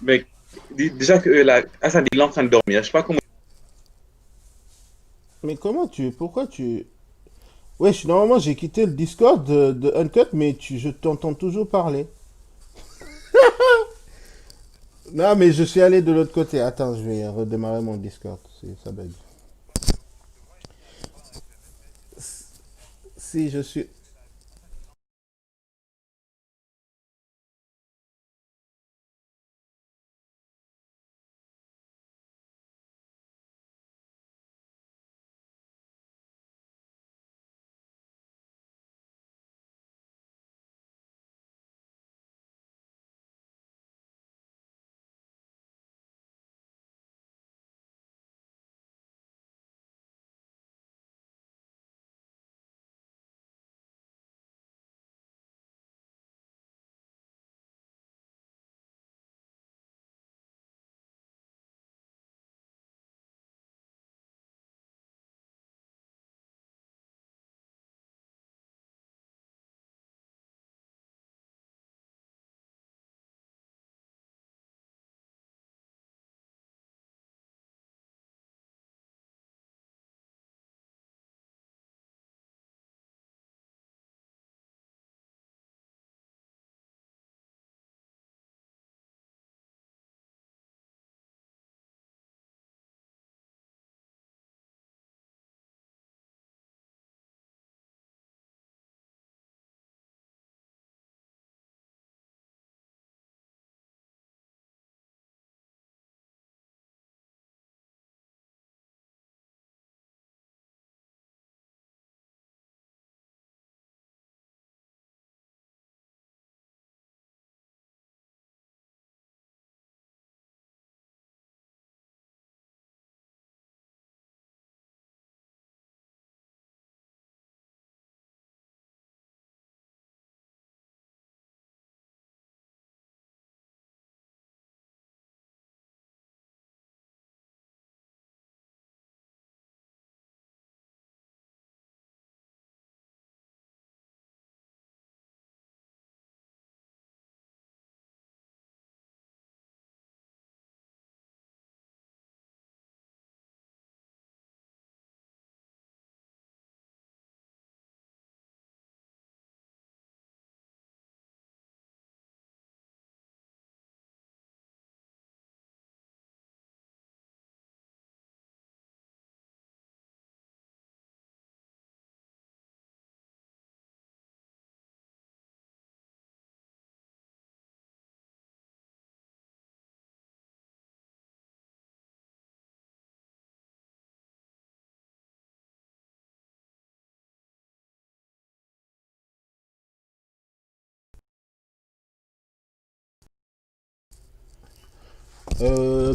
Mais déjà que là, Hassan, il est en train de dormir. Je sais pas comment. Mais comment tu... Pourquoi tu... Wesh, normalement j'ai quitté le Discord de Uncut, mais je t'entends toujours parler. Non, mais je suis allé de l'autre côté. Attends, je vais redémarrer mon Discord. Ça bug. Si, je suis...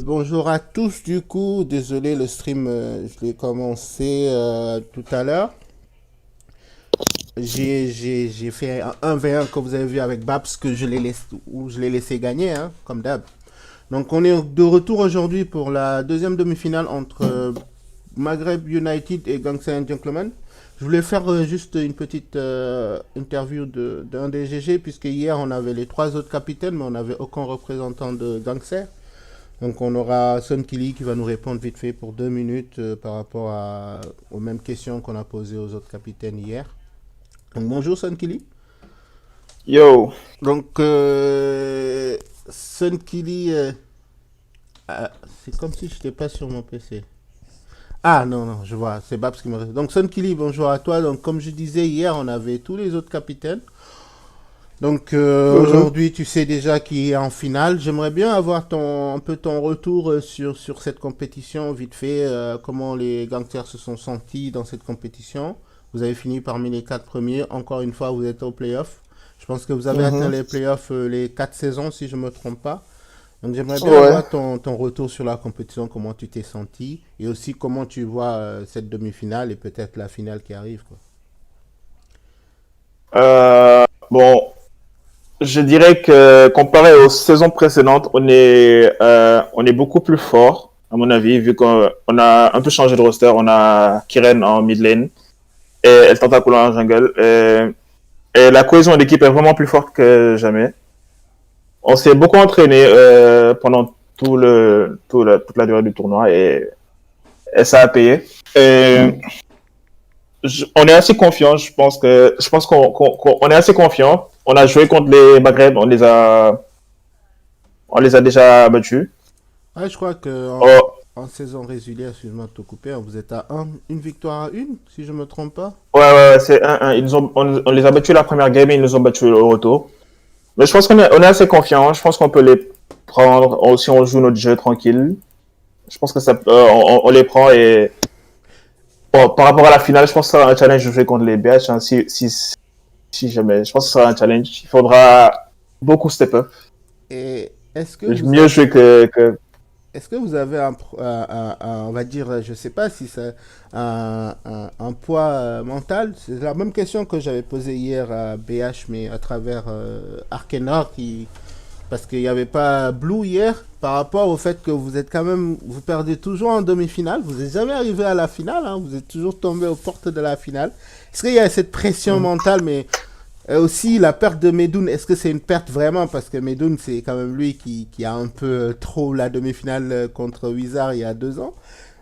bonjour à tous du coup, désolé le stream, je l'ai commencé tout à l'heure. J'ai fait un 1v1 que vous avez vu avec Babs que où je l'ai laissé gagner, hein, comme d'hab. Donc on est de retour aujourd'hui pour la deuxième demi-finale entre Maghreb United et Gangster and Gentlemen. Je voulais faire juste une petite interview d'un des GG, puisque hier on avait les trois autres capitaines, mais on n'avait aucun représentant de Gangster. Donc on aura Son Kili qui va nous répondre vite fait pour 2 minutes par rapport aux mêmes questions qu'on a posées aux autres capitaines hier. Donc bonjour Son Kili. Yo, Donc Son Kili, ah, c'est comme si je n'étais pas sur mon PC. Ah non, non, je vois, c'est Babs qui me reste. Donc Son Kili, bonjour à toi. Donc comme je disais hier, on avait tous les autres capitaines. Donc mhm. aujourd'hui, tu sais déjà qui est en finale. J'aimerais bien avoir un peu ton retour sur cette compétition, vite fait, comment les gangsters se sont sentis dans cette compétition. Vous avez fini parmi les quatre premiers. Encore une fois, vous êtes au playoff. Je pense que vous avez atteint les playoffs les 4 saisons, si je ne me trompe pas. Donc j'aimerais bien Ouais. avoir ton retour sur la compétition, comment tu t'es senti, et aussi comment tu vois cette demi-finale et peut-être la finale qui arrive, quoi. Bon, je dirais que comparé aux saisons précédentes, on est beaucoup plus fort, à mon avis, vu qu'on a un peu changé de roster. On a Kiren en mid lane et El Tentaculo en jungle. Et la cohésion d'équipe est vraiment plus forte que jamais. On s'est beaucoup entraîné pendant toute la durée du tournoi et ça a payé. Et on est assez confiant. Je pense qu'on est assez confiant. On a joué contre les Maghreb, on les a déjà battus. Ah, je crois que Oh, en saison régulière, excuse-moi de te couper, hein, vous êtes à une victoire à une, si je me trompe pas. ouais, c'est 1-1. On les a battus la première game et ils nous ont battus au retour. Mais je pense on est assez confiant. Je pense qu'on peut les prendre si on joue notre jeu tranquille. Je pense que on les prend et bon, par rapport à la finale, je pense que ça sera un challenge de jouer contre les BH. Hein, si jamais, je pense que ce sera un challenge. Il faudra beaucoup step up. Et Mieux jouer que... est-ce que vous avez on va dire, je sais pas si c'est un poids mental? C'est la même question que j'avais posée hier à BH, mais à travers Arkenor, parce qu'il n'y avait pas Blue hier, par rapport au fait que vous êtes quand même, vous perdez toujours en demi-finale, vous n'êtes jamais arrivé à la finale, hein, vous êtes toujours tombé aux portes de la finale. Est-ce qu'il y a cette pression mentale, mais aussi, la perte de Medoun, est-ce que c'est une perte vraiment? Parce que Medoun, c'est quand même lui qui a un peu trop la demi-finale contre Wizard il y a 2 ans.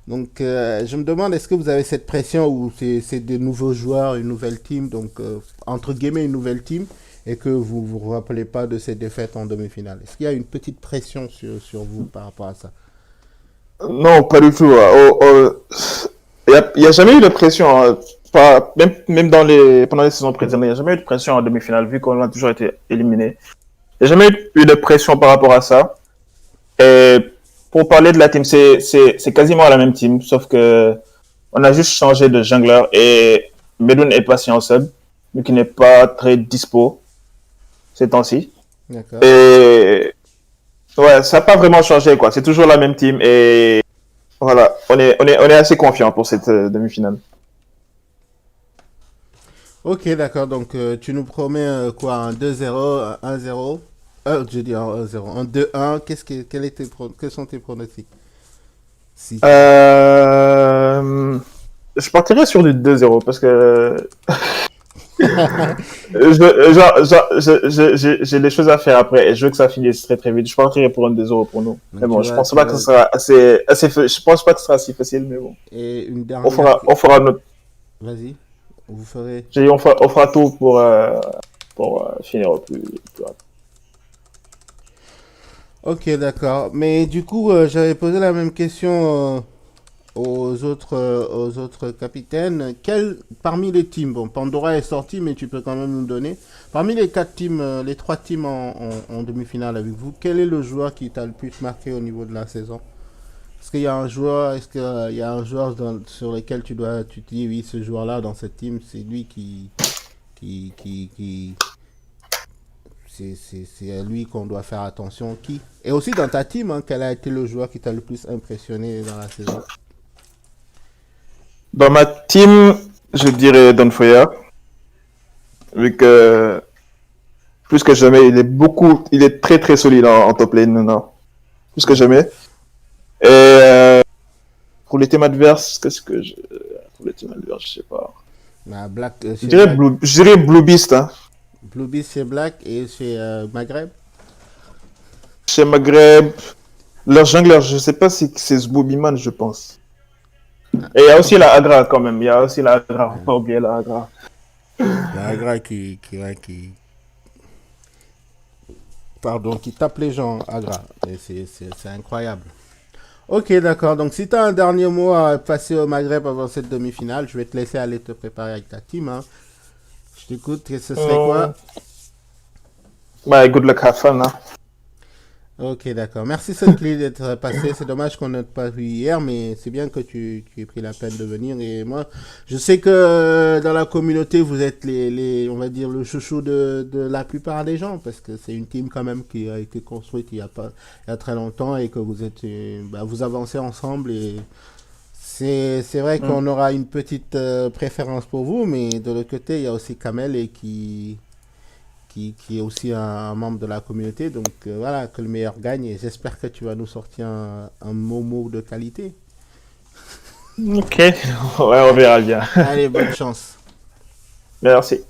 Donc, je me demande, est-ce que vous avez cette pression ou c'est des nouveaux joueurs, une nouvelle team, donc entre guillemets une nouvelle team, et que vous vous rappelez pas de ces défaites en demi-finale? Est-ce qu'il y a une petite pression sur vous par rapport à ça? Non, pas du tout. Il y a jamais eu de pression. Hein. Pas, même pendant les saisons précédentes, il n'y a jamais eu de pression en demi-finale, vu qu'on a toujours été éliminé. Il n'y a jamais eu de pression par rapport à ça. Et pour parler de la team, c'est quasiment la même team, sauf que on a juste changé de jungler et Medoun est passé en sub, mais qui n'est pas très dispo ces temps-ci. D'accord. Et ouais, ça n'a pas vraiment changé, quoi. C'est toujours la même team et voilà, on est assez confiant pour cette demi-finale. Ok, d'accord. Donc, tu nous promets quoi? Un 2-0, un 1-0? Je dis un 1-0. Un 2-1. Quels sont tes pronostics? Si. Euh... Je partirais sur du 2-0 parce que j'ai des choses à faire après et je veux que ça finisse très très vite. Je partirais pour un 2-0 pour nous. Donc, Mais bon, je pense pas que ce sera je pense pas que ce sera si facile, mais bon. Et une dernière. On fera notre. Vas-y. Vous ferez. J'ai dit, on fera tout pour finir au plus rapide. Ok, d'accord. Mais du coup, j'avais posé la même question aux autres capitaines. Parmi les teams, bon, Pandora est sorti, mais tu peux quand même nous donner. Parmi les 4 teams, les 3 teams en demi-finale avec vous, quel est le joueur qui t'a le plus marqué au niveau de la saison? Est-ce qu'il y a un joueur, sur lequel tu te dis, oui, ce joueur-là dans cette team, c'est lui qui c'est à lui qu'on doit faire attention. Qui? Et aussi dans ta team, hein, quel a été le joueur qui t'a le plus impressionné dans la saison? Dans ma team, je dirais Don Foya, vu que plus que jamais, il est très très solide en top lane maintenant, plus que jamais. Et pour les teams adverses, pour les teams adverses, je sais pas. Bah, Black, Je dirais Blue Beast, hein. Blue Beast chez Black et chez Maghreb. Chez Maghreb, leur jungler, je sais pas si c'est Zboobiman, je pense. Et il y a aussi la Agra quand même, il y a aussi la Agra, faut pas oublier la Agra. La Agra qui tape les gens, Agra. Et c'est incroyable. Ok, d'accord. Donc, si tu as un dernier mot à passer au Maghreb avant cette demi-finale, je vais te laisser aller te préparer avec ta team. Hein. Je t'écoute. Et ce serait quoi? Ouais, good luck, have fun. Hein. Ok, d'accord. Merci Sunclay d'être passé. C'est dommage qu'on n'ait pas vu hier, mais c'est bien que tu aies pris la peine de venir. Et moi, je sais que dans la communauté, vous êtes on va dire, le chouchou de la plupart des gens, parce que c'est une team quand même qui a été construite il y a très longtemps et que vous êtes, vous avancez ensemble et c'est vrai qu'on aura une petite préférence pour vous, mais de l'autre côté, il y a aussi Kamel et qui est aussi un membre de la communauté. Donc voilà, que le meilleur gagne. Et j'espère que tu vas nous sortir un Momo de qualité. Ok, ouais, on verra bien. Allez, bonne chance. Merci.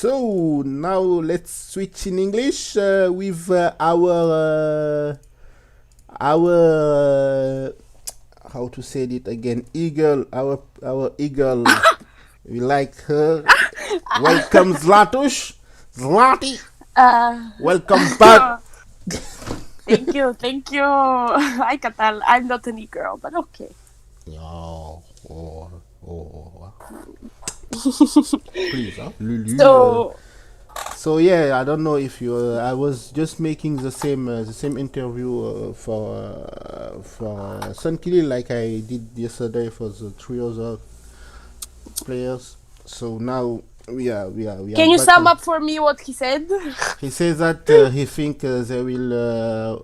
So now let's switch in English with our how to say it again, eagle, our eagle. We like her. Welcome Zlatush. Zlati. Welcome back. Thank you. Hi, Katal. I'm not an e-girl, but okay. Oh. Please, huh? Lulu. So yeah, I don't know if you. I was just making the same interview for Sun Kili like I did yesterday for the 3 other players. So now we are. Can you sum up for me what he said? He says that he think they will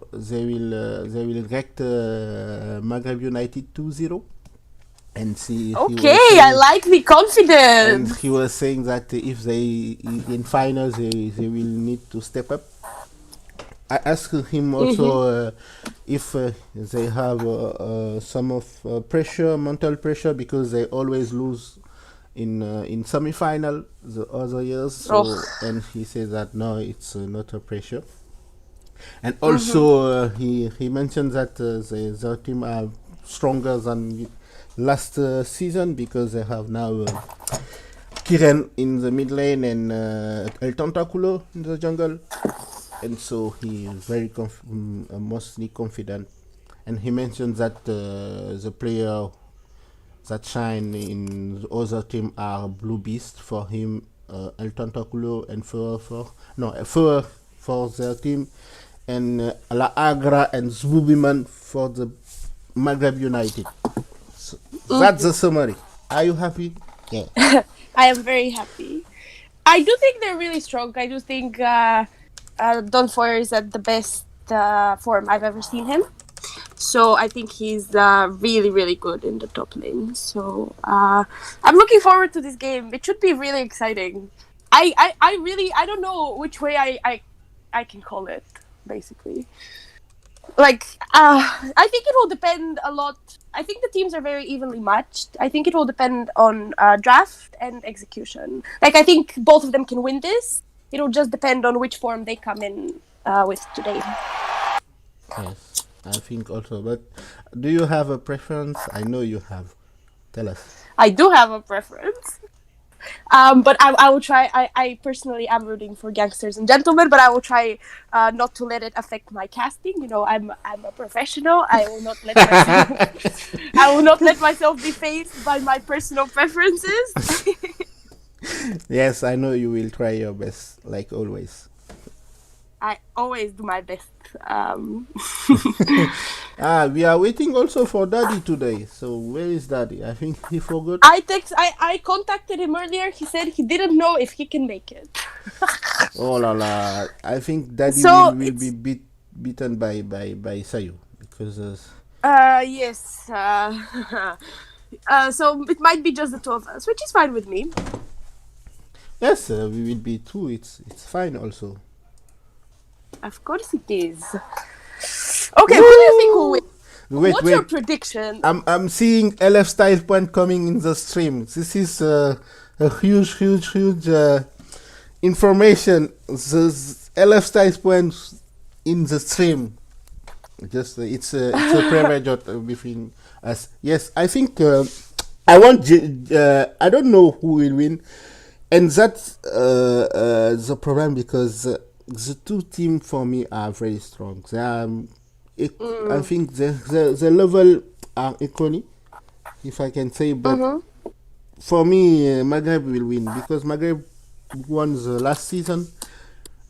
wreck Maghreb United 2-0. And see. Okay, I like the confidence. And he was saying that if they in finals they will need to step up. I asked him also if they have some of pressure, mental pressure, because they always lose in semi-final the other years. So, and he says that no, it's not a pressure. And also he mentioned that their team are stronger than last season because they have now Kiren in the mid lane and El Tentaculo in the jungle, and so he is very mostly confident. And he mentioned that the player that shine in the other team are Blue Beast for him, El Tentaculo and Fur for their team, and La Agra and Zbubiman for the Maghreb United. That's the summary. Are you happy? Yeah. I am very happy. I do think they're really strong. I do think Don Foyer is at the best form I've ever seen him. So I think he's really, really good in the top lane. So I'm looking forward to this game. It should be really exciting. I don't know which way I can call it, basically. Like, I think it will depend a lot. I think the teams are very evenly matched. I think it will depend on draft and execution. Like, I think both of them can win this. It will just depend on which form they come in with today. Yes, I think also. But do you have a preference? I know you have. Tell us. I do have a preference. But I will try. I personally am rooting for Gangsters and Gentlemen, but I will try not to let it affect my casting. You know, I'm a professional. I will not let myself. I will not let myself be phased by my personal preferences. Yes, I know you will try your best, like always. I always do my best. We are waiting also for Daddy today. So where is Daddy? I think he forgot. I contacted him earlier. He said he didn't know if he can make it. Oh la la! I think Daddy will be beaten by Sayu because. Yes. So it might be just the two of us, which is fine with me. Yes, we will be two. It's fine also. Of course it is. Okay, who do you think will win? What's your prediction? I'm seeing LF Style Point coming in the stream. This is a huge information. The LF Style Point in the stream. Just it's a private joke between us. Yes, I think I don't know who will win, and that's the problem because. The two teams for me are very strong. They are, I think the level are equally, if I can say. But for me, Maghreb will win because Maghreb won the last season,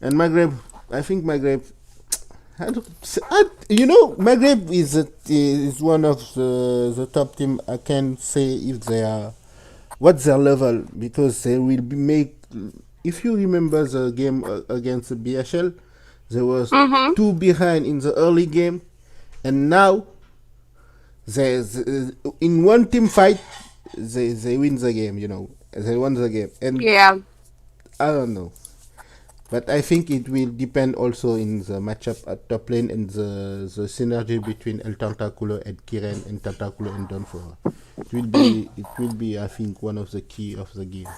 and I think Maghreb. Maghreb is one of the top team. I can say if they are what's their level because they will make. If you remember the game against the BHL, there was 2 behind in the early game, and now in one team fight, they win the game. You know, they won the game, and yeah, I don't know, but I think it will depend also in the matchup at top lane and the synergy between El Tentaculo and Kiren and Tentaculo and Donfor. It will be, I think, one of the key of the game.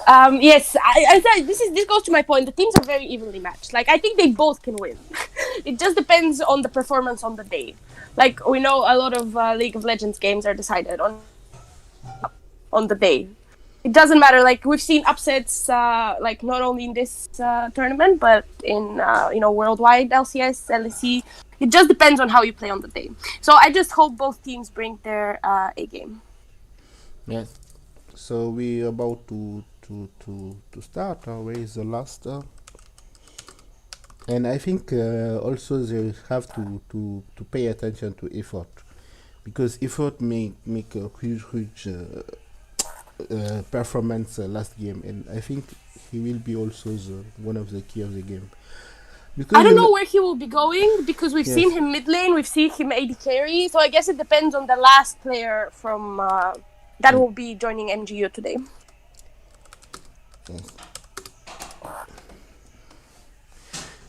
Yes, I thought this goes to my point. The teams are very evenly matched. Like I think they both can win. It just depends on the performance on the day. Like we know a lot of League of Legends games are decided on the day. It doesn't matter. Like we've seen upsets, like not only in this tournament, but in worldwide LCS, LEC. It just depends on how you play on the day. So I just hope both teams bring their A game. Yes. So we about to start. Where is the last? And I think also they have to pay attention to effort, because effort make a huge performance last game, and I think he will be also one of the key of the game. Because I don't know where he will be going, because we've Yes. seen him mid lane, we've seen him AD carry, so I guess it depends on the last player from that will be joining MGU today. Yes.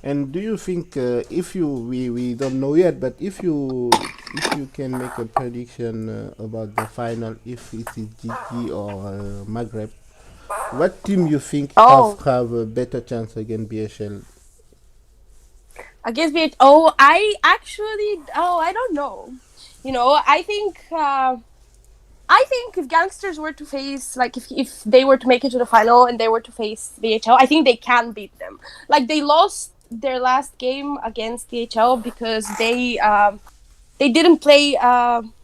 And do you think if we don't know yet, but if you can make a prediction about the final, if it is GT or Maghreb, what team you think have a better chance against BHL? Against BH, I don't know. I think if Gangsters were to face, like, if they were to make it to the final and they were to face BHL, I think they can beat them. Like, they lost their last game against BHL because they didn't play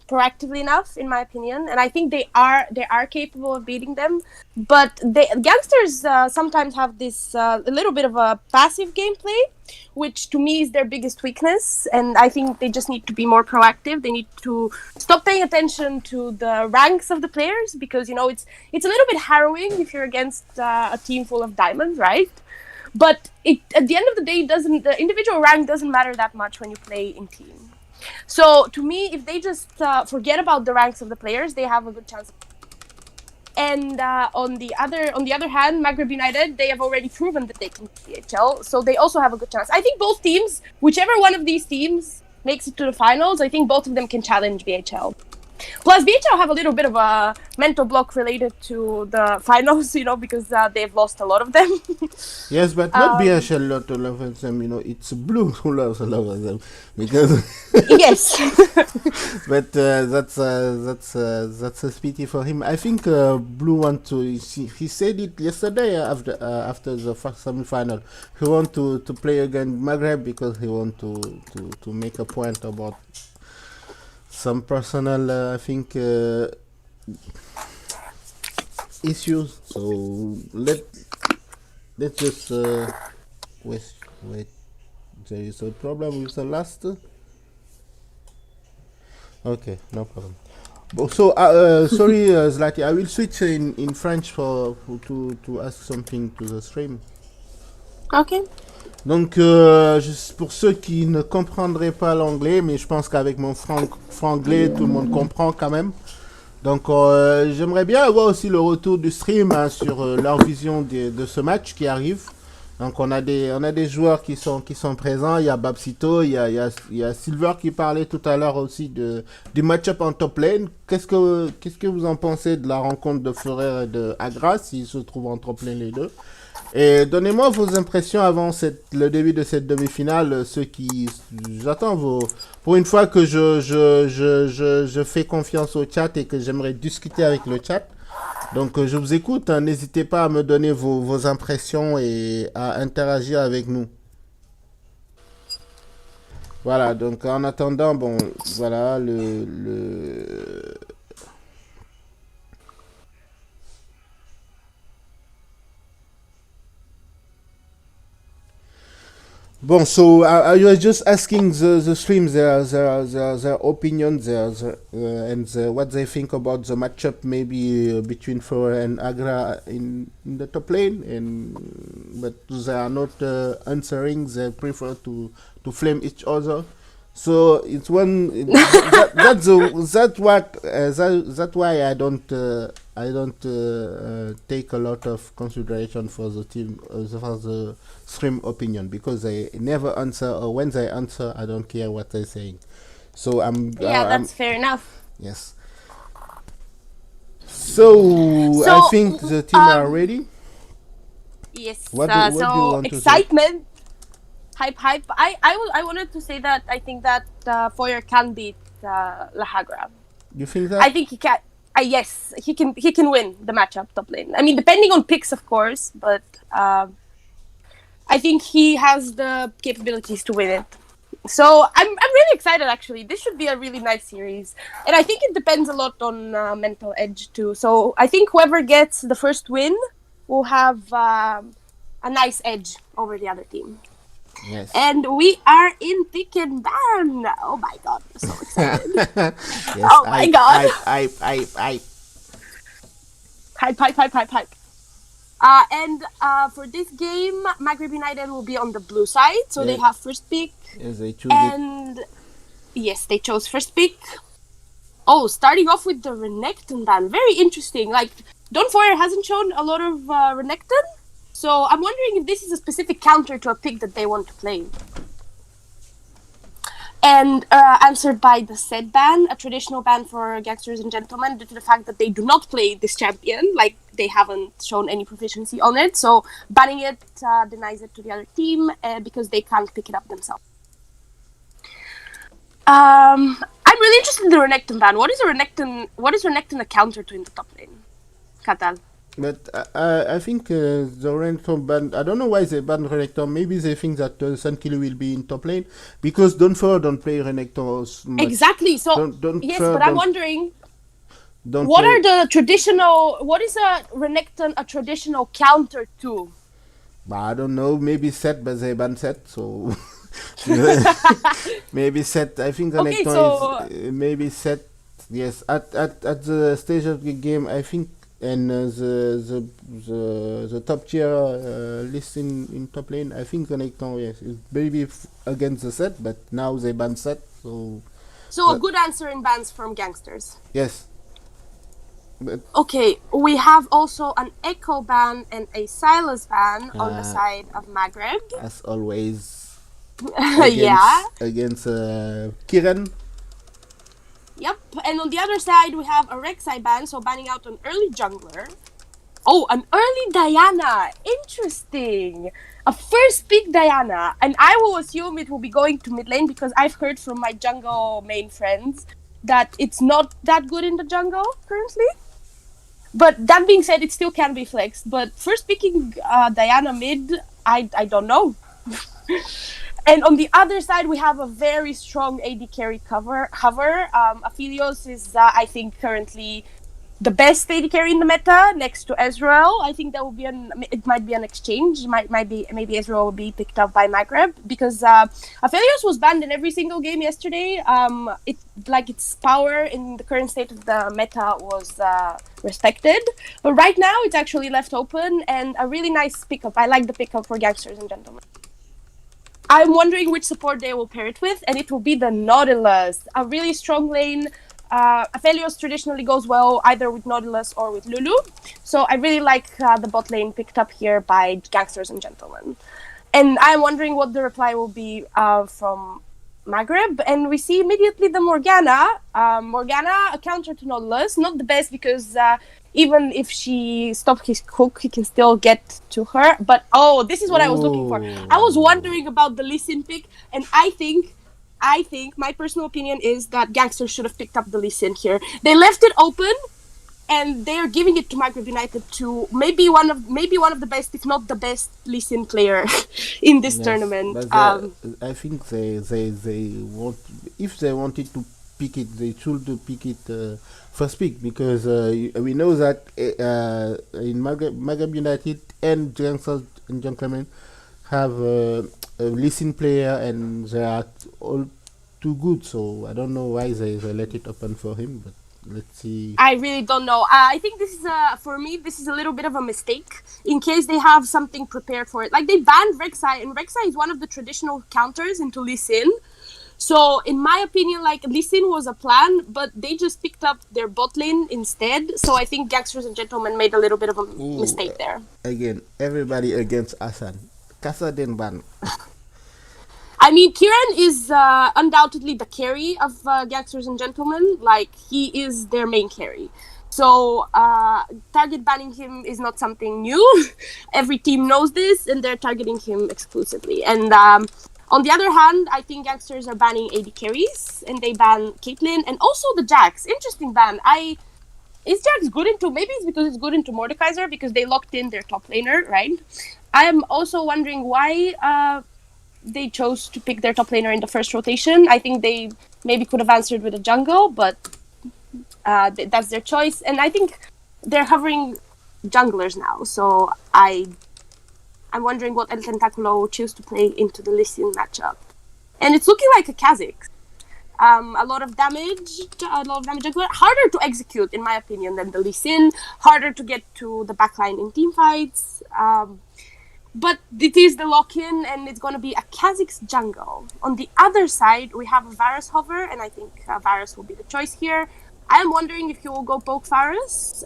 proactively enough, in my opinion, and I think they are capable of beating them. But Gangsters sometimes have this a little bit of a passive gameplay, which to me is their biggest weakness, and I think they just need to be more proactive. They need to stop paying attention to the ranks of the players, because it's a little bit harrowing if you're against a team full of diamonds, right? But at the end of the day, the individual rank doesn't matter that much when you play in team. So to me, if they just forget about the ranks of the players, they have a good chance. And on the other hand, Maghreb United, they have already proven that they can beat BHL, so they also have a good chance. I think both teams, whichever one of these teams makes it to the finals, I think both of them can challenge BHL. Plus, BHL have a little bit of a mental block related to the finals, because they've lost a lot of them. Yes, but not BHL lot of them, it's Blue who loves a lot of them, because Yes. but that's a pity for him. I think Blue want to. He said it yesterday after the first semi-final. He want to play against Maghreb because he want to make a point about some personal, I think, issues. So let's just wait. There is a problem with the last. Okay, no problem. So, sorry, Zlati, I will switch in French to ask something to the stream. Okay. Donc, pour ceux qui ne comprendraient pas l'anglais, mais je pense qu'avec mon franglais, tout le monde comprend quand même. Donc, j'aimerais bien avoir aussi le retour du stream sur leur vision de ce match qui arrive. Donc, on a des joueurs qui sont présents. Il y a Babsito, il y a Silver qui parlait tout à l'heure aussi du match-up en top lane. Qu'est-ce que vous en pensez de la rencontre de Ferrer et de Agra, s'ils se trouvent en top lane les deux? Et donnez-moi vos impressions avant le début de cette demi-finale, j'attends pour une fois que je fais confiance au chat et que j'aimerais discuter avec le chat. Donc je vous écoute, hein, n'hésitez pas à me donner vos impressions et à interagir avec nous. Voilà, donc en attendant, bon, voilà Bon, so I was just asking the stream their opinions, and what they think about the matchup, maybe between Ferrer and Agra in the top lane, but they are not answering. They prefer to flame each other. So it's that's why I don't take a lot of consideration for the team for the stream opinion, because they never answer, or when they answer, I don't care what they're saying. So that's fair enough. Yes. So I think the team are ready. Yes. What do you So want to say? excitement, hype. I wanted to say that I think that Foyer can beat Lahagra. You think I that? think he can. Yes, he can. He can win the matchup top lane. I mean, depending on picks, of course, but I think he has the capabilities to win it. So I'm really excited. Actually, this should be a really nice series, and I think it depends a lot on mental edge too. So I think whoever gets the first win will have a nice edge over the other team. Yes. And we are in pick and ban. Oh my god, I'm so excited. Yes. Oh my god. I. Hype. And for this game, Maghreb United will be on the blue side, so they Yeah. have first pick. Yes, they choose it. And yes, they chose first pick. Oh, starting off with the Renekton ban. Very interesting. Like, Dawnfire hasn't shown a lot of Renekton, so I'm wondering if this is a specific counter to a pick that they want to play. And answered by the said ban, a traditional ban for gangsters and gentlemen due to the fact that they do not play this champion, like they haven't shown any proficiency on it. So banning it denies it to the other team because they can't pick it up themselves. I'm really interested in the Renekton ban. What is Renekton a counter to in the top lane? Katal. But I think the Renekton ban. I don't know why they ban Renekton. Maybe they think that Sunkiller will be in top lane because Dawnfire don't play Renekton much. Exactly. So yes, but I'm wondering what are the traditional. What is a Renekton a traditional counter to? I don't know. Maybe set, but they ban set. So maybe set. I think Renekton is maybe set. Yes, at the stage of the game, I think. And the top tier list in top lane, I think Renekton, yes, is maybe against the set, but now they ban set, so a good answer in bans from gangsters. Yes. But okay, we have also an Echo ban and a Silas ban on the side of Maghreb. As always. Against Kiran. Yep, and on the other side we have a Rek'Sai ban, so banning out an early jungler. Oh, an early Diana! Interesting! A first pick Diana, and I will assume it will be going to mid lane because I've heard from my jungle main friends that it's not that good in the jungle currently. But that being said, it still can be flexed. But first picking Diana mid, I don't know. And on the other side, we have a very strong AD carry hover. Aphelios is, I think, currently the best AD carry in the meta next to Ezreal. I think that will be it might be an exchange. Maybe Ezreal will be picked up by Maghreb because Aphelios was banned in every single game yesterday. Its power in the current state of the meta was respected, but right now it's actually left open and a really nice pickup. I like the pickup for gangsters and gentlemen. I'm wondering which support they will pair it with, and it will be the Nautilus, a really strong lane. Aphelios traditionally goes well either with Nautilus or with Lulu, so I really like the bot lane picked up here by gangsters and gentlemen. And I'm wondering what the reply will be from Maghreb, and we see immediately the Morgana. Morgana, a counter to Nautilus, not the best because even if she stopped his hook, he can still get to her. But this is what I was looking for. I was wondering about the Lee Sin pick, and I think my personal opinion is that gangsters should have picked up the Lee Sin here. They left it open, and they are giving it to Maghreb United to maybe one of the best, if not the best, Lee Sin player in this tournament. I think they want, if they wanted to pick it, they should pick it first pick because we know that in Maghreb United and Gangsters and Gentlemen have a Lee Sin player and they are all too good, so I don't know why they let it open for him, but let's see. I really don't know. I think this is for me, this is a little bit of a mistake in case they have something prepared for it. Like they banned Rek'Sai, and Rek'Sai is one of the traditional counters into Lee Sin. So in my opinion, like Lee Sin was a plan, but they just picked up their bot lane instead. So I think gangsters and gentlemen made a little bit of a mistake there. Again, everybody against Hassan. Kasa didn't ban. I mean, Kiran is undoubtedly the carry of gangsters and gentlemen. Like he is their main carry. So target banning him is not something new. Every team knows this, and they're targeting him exclusively. And on the other hand, I think Gangsters are banning AD carries, and they ban Caitlyn, and also the Jax. Interesting ban. Is Jax good into... Maybe it's because it's good into Mordekaiser, because they locked in their top laner, right? I am also wondering why they chose to pick their top laner in the first rotation. I think they maybe could have answered with a jungle, but that's their choice. And I think they're hovering junglers now, so I'm wondering what El Tentaculo will choose to play into the Lee Sin matchup. And it's looking like a Kha'Zix. A lot of damage jungler. Harder to execute, in my opinion, than the Lee Sin. Harder to get to the backline in teamfights. But it is the lock-in, and it's going to be a Kha'Zix jungle. On the other side, we have a Varus hover, and I think Varus will be the choice here. I am wondering if he will go poke Varus.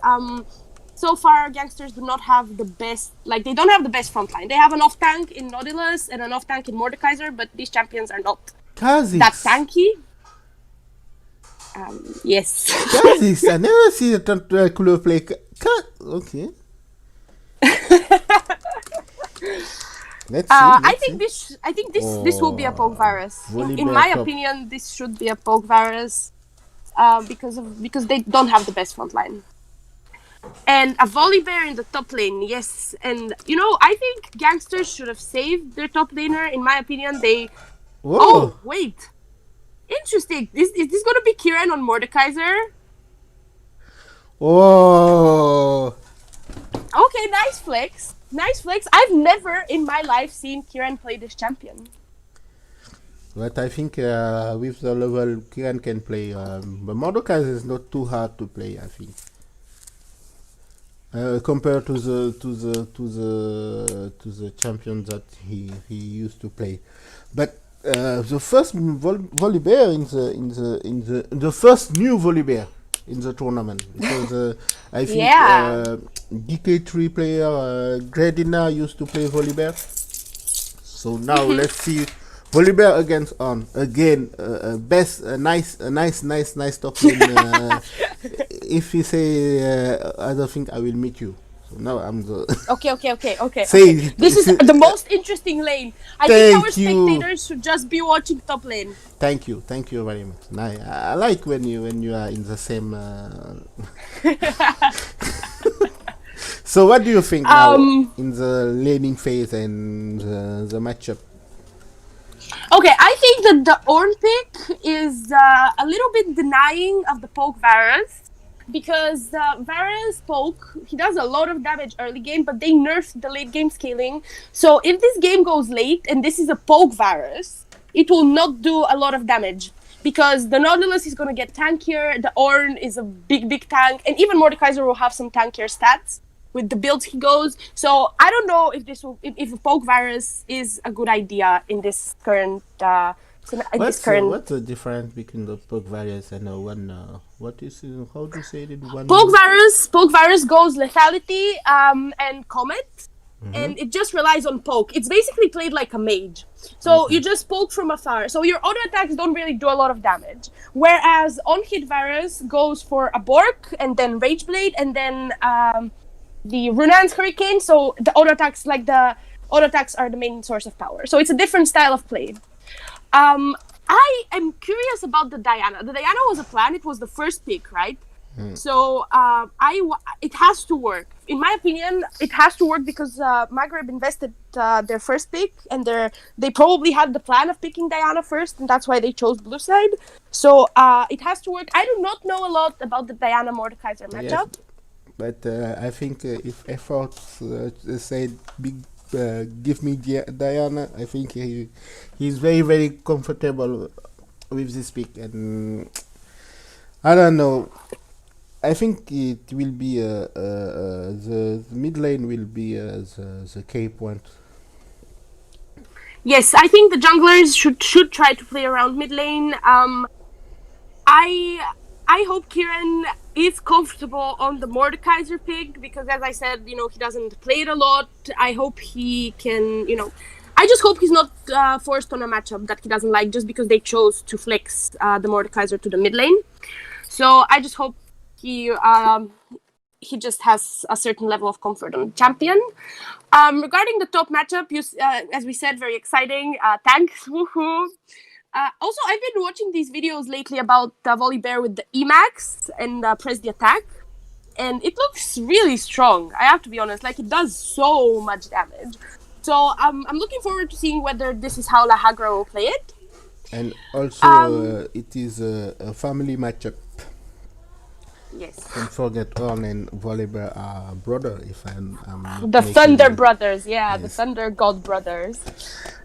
So far, Gangsters do not have the best... Like, they don't have the best frontline. They have an off-tank in Nautilus and an off-tank in Mordekaiser, but these champions are not Kha'Zix. that tanky. Yes. Kha'Zix. I never see a Tentaculo play. Okay. Let's see. I think this will be a poke Varus. In my opinion, this should be a poke Varus because they don't have the best front line. And a Volibear in the top lane, yes. And I think Gangsters should have saved their top laner. In my opinion, they. Whoa. Oh wait, interesting. Is this gonna be Kieran on Mordekaiser? Whoa. Okay, nice flex. Nice flex. I've never in my life seen Kieran play this champion. But I think with the level Kieran can play, but Mordekaiser is not too hard to play. I think compared to the champion that he used to play. But the first Volibear in the first new Volibear in the tournament, because I think DK3 player Gradina used to play Volibear. So now let's see Volibear against On again. Nice top lane. If you say I don't think I will meet you. So now I'm the Okay. Say this is the most interesting lane. I think our Thank you. spectators should just be watching top lane. Thank you very much. I like when you are in the same. So what do you think now in the laning phase and the matchup? Okay, I think that the Ornn pick is a little bit denying of the poke Varus, because Varus poke, he does a lot of damage early game, but they nerfed the late game scaling. So if this game goes late and this is a poke Varus, it will not do a lot of damage, because the Nautilus is going to get tankier, the Ornn is a big tank, and even Mordekaiser will have some tankier stats with the builds he goes. So I don't know if if a poke Varus is a good idea in this current What's the difference between the poke Varus and one? What is how do you say it? One poke Varus goes lethality and comet, and it just relies on poke. It's basically played like a mage. So you just poke from afar. So your auto attacks don't really do a lot of damage. Whereas on hit Varus goes for a Bork and then Rage Blade and then the Runan's Hurricane. So the auto attacks are the main source of power. So it's a different style of play. I am curious about the Diana. The Diana was a plan. It was the first pick, right? So it has to work. In my opinion, it has to work because Maghreb invested their first pick, and they probably had the plan of picking Diana first, and that's why they chose blue side. So it has to work. I do not know a lot about the Diana Mordekaiser matchup. Yes, but I think if efforts say big. Give me Diana. I think he's very comfortable with this pick, and I don't know. I think it will be the mid lane will be the key point. Yes, I think the junglers should try to play around mid lane. I hope Kieran is comfortable on the Mordekaiser pick, because as I said, he doesn't play it a lot. I hope he can, I just hope he's not forced on a matchup that he doesn't like just because they chose to flex the Mordekaiser to the mid lane. So I just hope he just has a certain level of comfort on champion. Regarding the top matchup, as we said, very exciting. Tanks, woohoo! Also, I've been watching these videos lately about Volibear with the Emax and press the attack, and it looks really strong. I have to be honest, like it does so much damage. So I'm looking forward to seeing whether this is how La Hagra will play it. And also, it is a family matchup. Yes. Don't forget, Orn and Volibear are brother. If I'm the Thunder Brothers, yeah, yes. The Thunder God Brothers.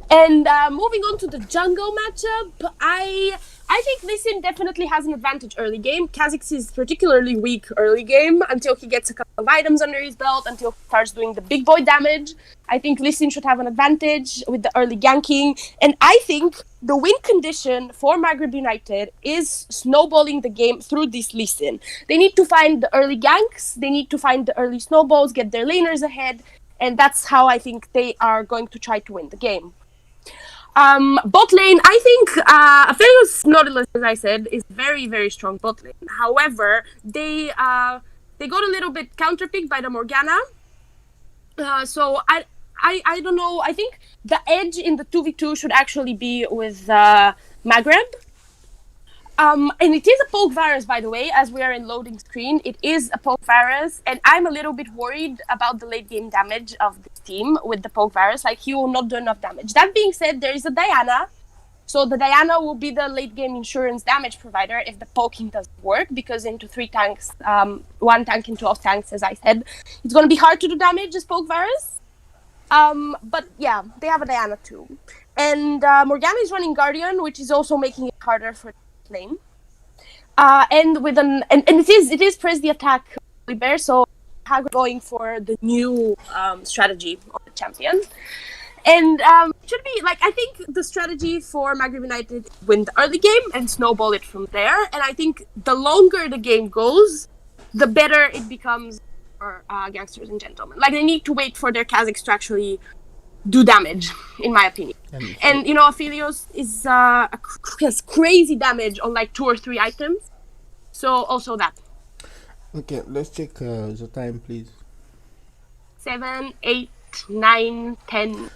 And moving on to the jungle matchup, I think Lee Sin definitely has an advantage early game. Kha'Zix is particularly weak early game until he gets a couple of items under his belt, until he starts doing the big boy damage. I think Lee Sin should have an advantage with the early ganking. And I think the win condition for Maghreb United is snowballing the game through this Lee Sin. They need to find the early ganks, they need to find the early snowballs, get their laners ahead, and that's how I think they are going to try to win the game. Bot lane, I think Aphelios Nautilus, as I said, is very, very strong bot lane. However, they got a little bit counterpicked by the Morgana. So I don't know. I think the edge in the 2v2 should actually be with Maghreb. And it is a poke Varus, by the way, as we are in loading screen. It is a poke Varus, and I'm a little bit worried about the late game damage of this team with the poke Varus. Like, he will not do enough damage. That being said, there is a Diana. So the Diana will be the late game insurance damage provider if the poking doesn't work, because into 3 tanks, 1 tank into 12 tanks, as I said, it's going to be hard to do damage as poke Varus. But yeah, they have a Diana too. And Morgana is running Guardian, which is also making it harder for lane. And with it is press the attack Bear, so Hagra going for the new strategy on the champion. And should be like, I think the strategy for Maghreb United win the early game and snowball it from there. And I think the longer the game goes, the better it becomes for gangsters and gentlemen. Like, they need to wait for their Kha'Zix to actually do damage, in my opinion. And you know, Aphelios has crazy damage on like 2 or 3 items. So also that. Okay, let's check the time, please. 7, 8, 9, 10.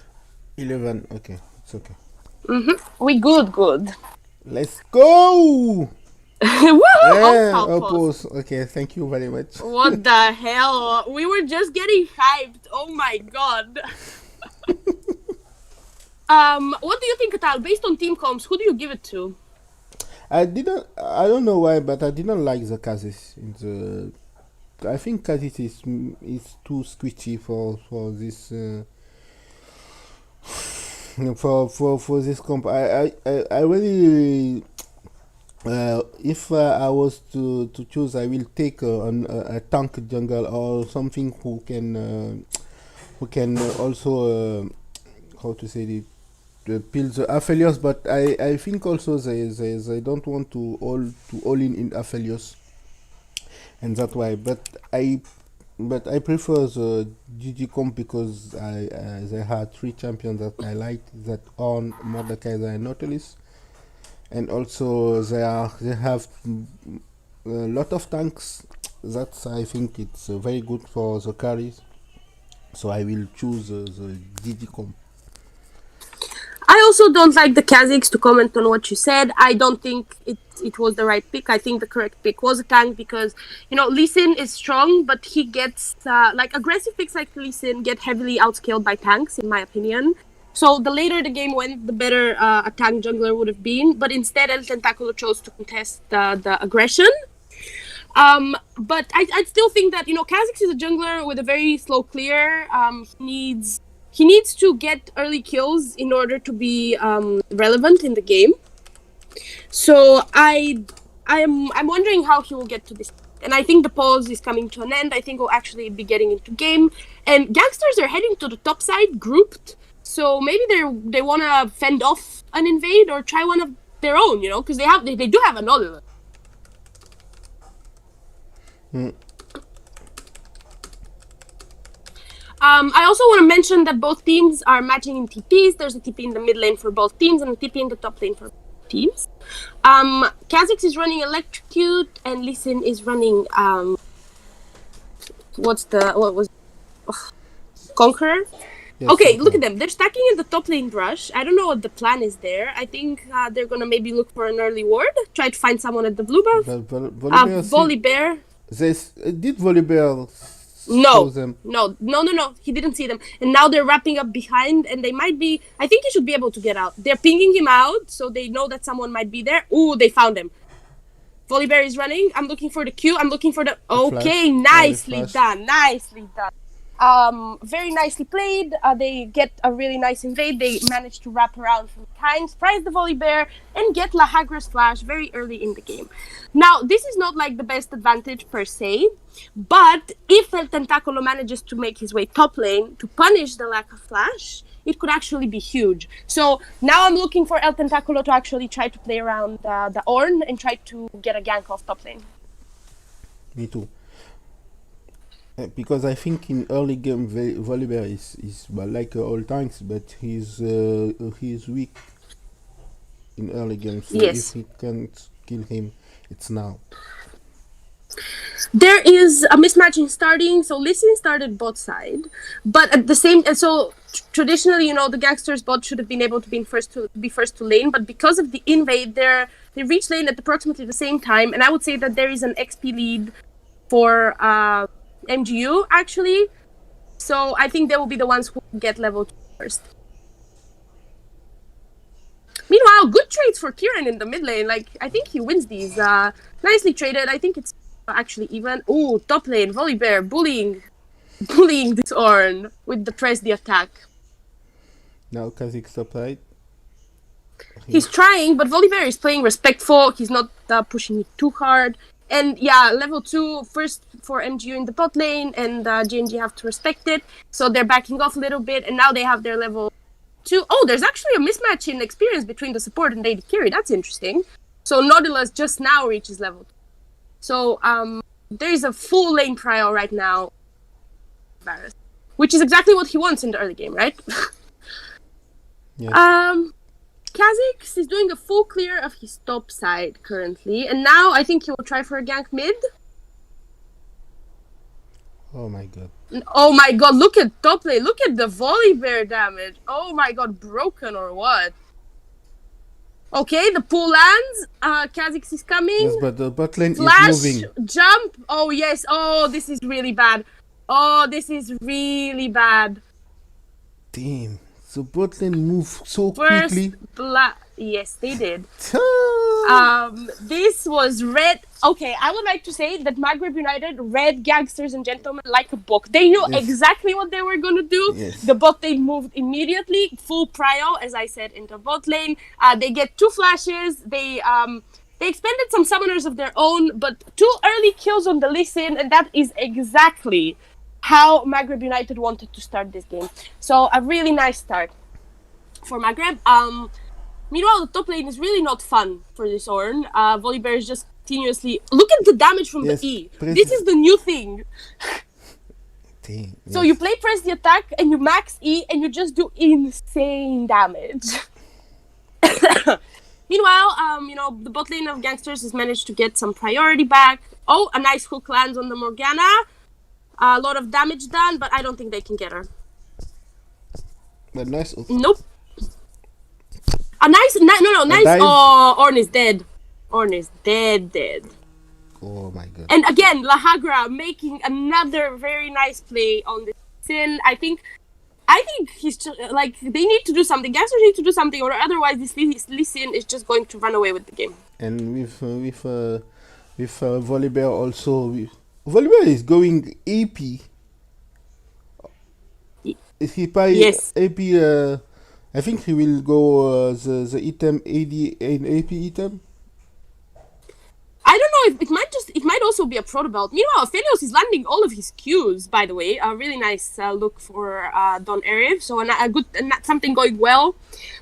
11. Okay, it's okay. We good. Let's go! Woo! Oppose. Okay, thank you very much. What the hell? We were just getting hyped. Oh my god. What do you think, Atal? Based on team comps, who do you give it to? I don't know why, but I didn't like the Kha'Zix. I think Kha'Zix is too squishy for this for this comp. I really if I was to choose, I will take a tank jungle or something who can also how to say it, peel the Aphelios, but I think also they don't want to all in Aphelios, and that's why. But I prefer the GG comp because they had 3 champions that I liked, that Orn, Mordekaiser, and Nautilus, and also they have a lot of tanks. That's, I think it's very good for the carries. So I will choose the GG comp. I also don't like the Kha'Zix, to comment on what you said. I don't think it was the right pick. I think the correct pick was a tank because, you know, Lee Sin is strong, but he gets, like, aggressive picks like Lee Sin get heavily outscaled by tanks, in my opinion. So the later the game went, the better a tank jungler would have been. But instead, El Tentaculo chose to contest the aggression. But I still think that, you know, Kha'Zix is a jungler with a very slow clear. He needs to get early kills in order to be relevant in the game. So I'm wondering how he will get to this. And I think the pause is coming to an end. I think we'll actually be getting into game. And gangsters are heading to the top side grouped. So maybe they want to fend off an invade or try one of their own, you know, because they do have another. I also want to mention that both teams are matching in TPs. There's a TP in the mid lane for both teams and a TP in the top lane for. teams. Kha'Zix is running Electrocute, and Lee Sin is running Conqueror. Yes, Okay, okay. look at them. They're stacking in the top lane brush. I don't know what the plan is there. I think they're gonna maybe look for an early ward, try to find someone at the blue buff. Volibear, Volibear. did Volibear No, show them? no. He didn't see them, and now they're wrapping up behind, and they might be. I think he should be able to get out. They're pinging him out, so they know that someone might be there. Ooh, they found him. Volibear is running. I'm looking for the Q. I'm looking for the. Okay, nicely done. Nicely done. Very nicely played. They get a really nice invade. They manage to wrap around from behind, surprise the Volibear, and get Lahagra's flash very early in the game. Now, this is not like the best advantage per se, but if El Tentaculo manages to make his way top lane to punish the lack of flash, it could actually be huge. So now I'm looking for El Tentaculo to actually try to play around the Ornn and try to get a gank off top lane. Me too. Because I think in early game Volibear is like all tanks, but he's weak in early game. So Yes. if he can't kill him, it's now. There is a mismatch in starting, so Lee Sin started bot side, but at the same, and so traditionally, you know, the gangsters bot should have been able to be first to lane, but because of the invade, they reach lane at approximately the same time, and I would say that there is an XP lead for MGU actually, so I think they will be the ones who get level 2 first. Meanwhile, good trades for Kieran in the mid lane. Like, I think he wins these. Nicely traded. I think it's actually even. Ooh, top lane, Volibear bullying this Ornn with the press the attack. Now Kha'Zix top right. He's trying, but Volibear is playing respectful. He's not pushing it too hard. And yeah, level 2 first for MGU in the bot lane, and GNG have to respect it. So they're backing off a little bit, and now they have their level 2. Oh, there's actually a mismatch in experience between the support and AD carry. That's interesting. So Nautilus just now reaches level 2. So there is a full lane trial right now, which is exactly what he wants in the early game, right? Yes. Kha'Zix is doing a full clear of his top side currently, and now I think he will try for a gank mid. Oh my god. Oh my god, look at top lane, look at the Volibear damage. Oh my god, broken or what? Okay, the pull lands, Kha'Zix is coming. Yes, but the bot lane Flash, is moving. jump, oh yes, oh this is really bad. Oh, this is really bad. Damn. So bot lane move so First quickly. yes, they did. Ah! This was red. Okay, I would like to say that Maghreb United read Gangsters and Gentlemen like a book. They knew Yes. exactly what they were going to do. Yes. The bot lane moved immediately, full prio, as I said, into bot lane. They get 2 flashes. They expended some summoners of their own, but 2 early kills on the Lee Sin, and that is exactly how Maghreb United wanted to start this game. So a really nice start for Maghreb. Meanwhile, the top lane is really not fun for this Ornn. Volibear is just continuously... Look at the damage from Yes, the E. press- This is the new thing. Damn. So yes. you play press the attack, and you max E, and you just do insane damage. Meanwhile, you know, the bot lane of Gangsters has managed to get some priority back. Oh, a nice hook lands on the Morgana. A lot of damage done, but I don't think they can get her. But nice. Nope. Nice. dive? Oh, Ornn is dead. Ornn is dead. Oh my god. And again, Lahagra making another very nice play on the Sin. I think he's just, like, they need to do something. Gangsters need to do something, or otherwise this Lee Sin is just going to run away with the game. And with Volibear also, Volibear is going AP. If he buy Yes. AP, I think he will go the item AD and AP item. I don't know if it might also be a proto belt. Meanwhile, Aphelios is landing all of his Qs, by the way. A really nice look for Don Eriv. So something going well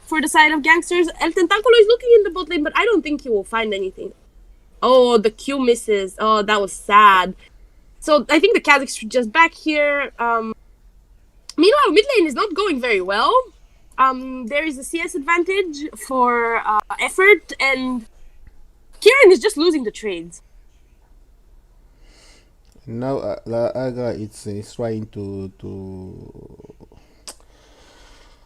for the side of Gangsters. El Tentaculo is looking in the bot lane, but I don't think he will find anything. Oh, the Q misses. Oh, that was sad. So I think the Kha'Zix should just back here. Meanwhile, mid lane is not going very well. there is a CS advantage for effort, and Kieran is just losing the trades. Now, Aga, it's trying to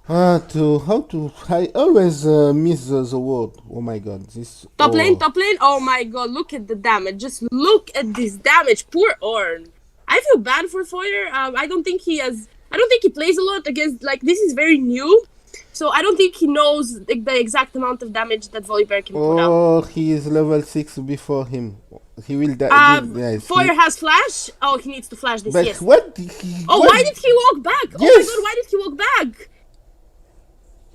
how to. I always miss the word. Oh my god, this Top lane. Oh my god, look at the damage. Just look at this damage. Poor Ornn. I feel bad for Foyer. I don't think he plays a lot against, like, this is very new. So I don't think he knows the exact amount of damage that Volibear can put out. Oh, he is level 6 before him. He will die. Yes, Foyer has flash. Oh, he needs to flash this. but Yes. what? Why did he walk back? Yes. Oh my god, why did he walk back?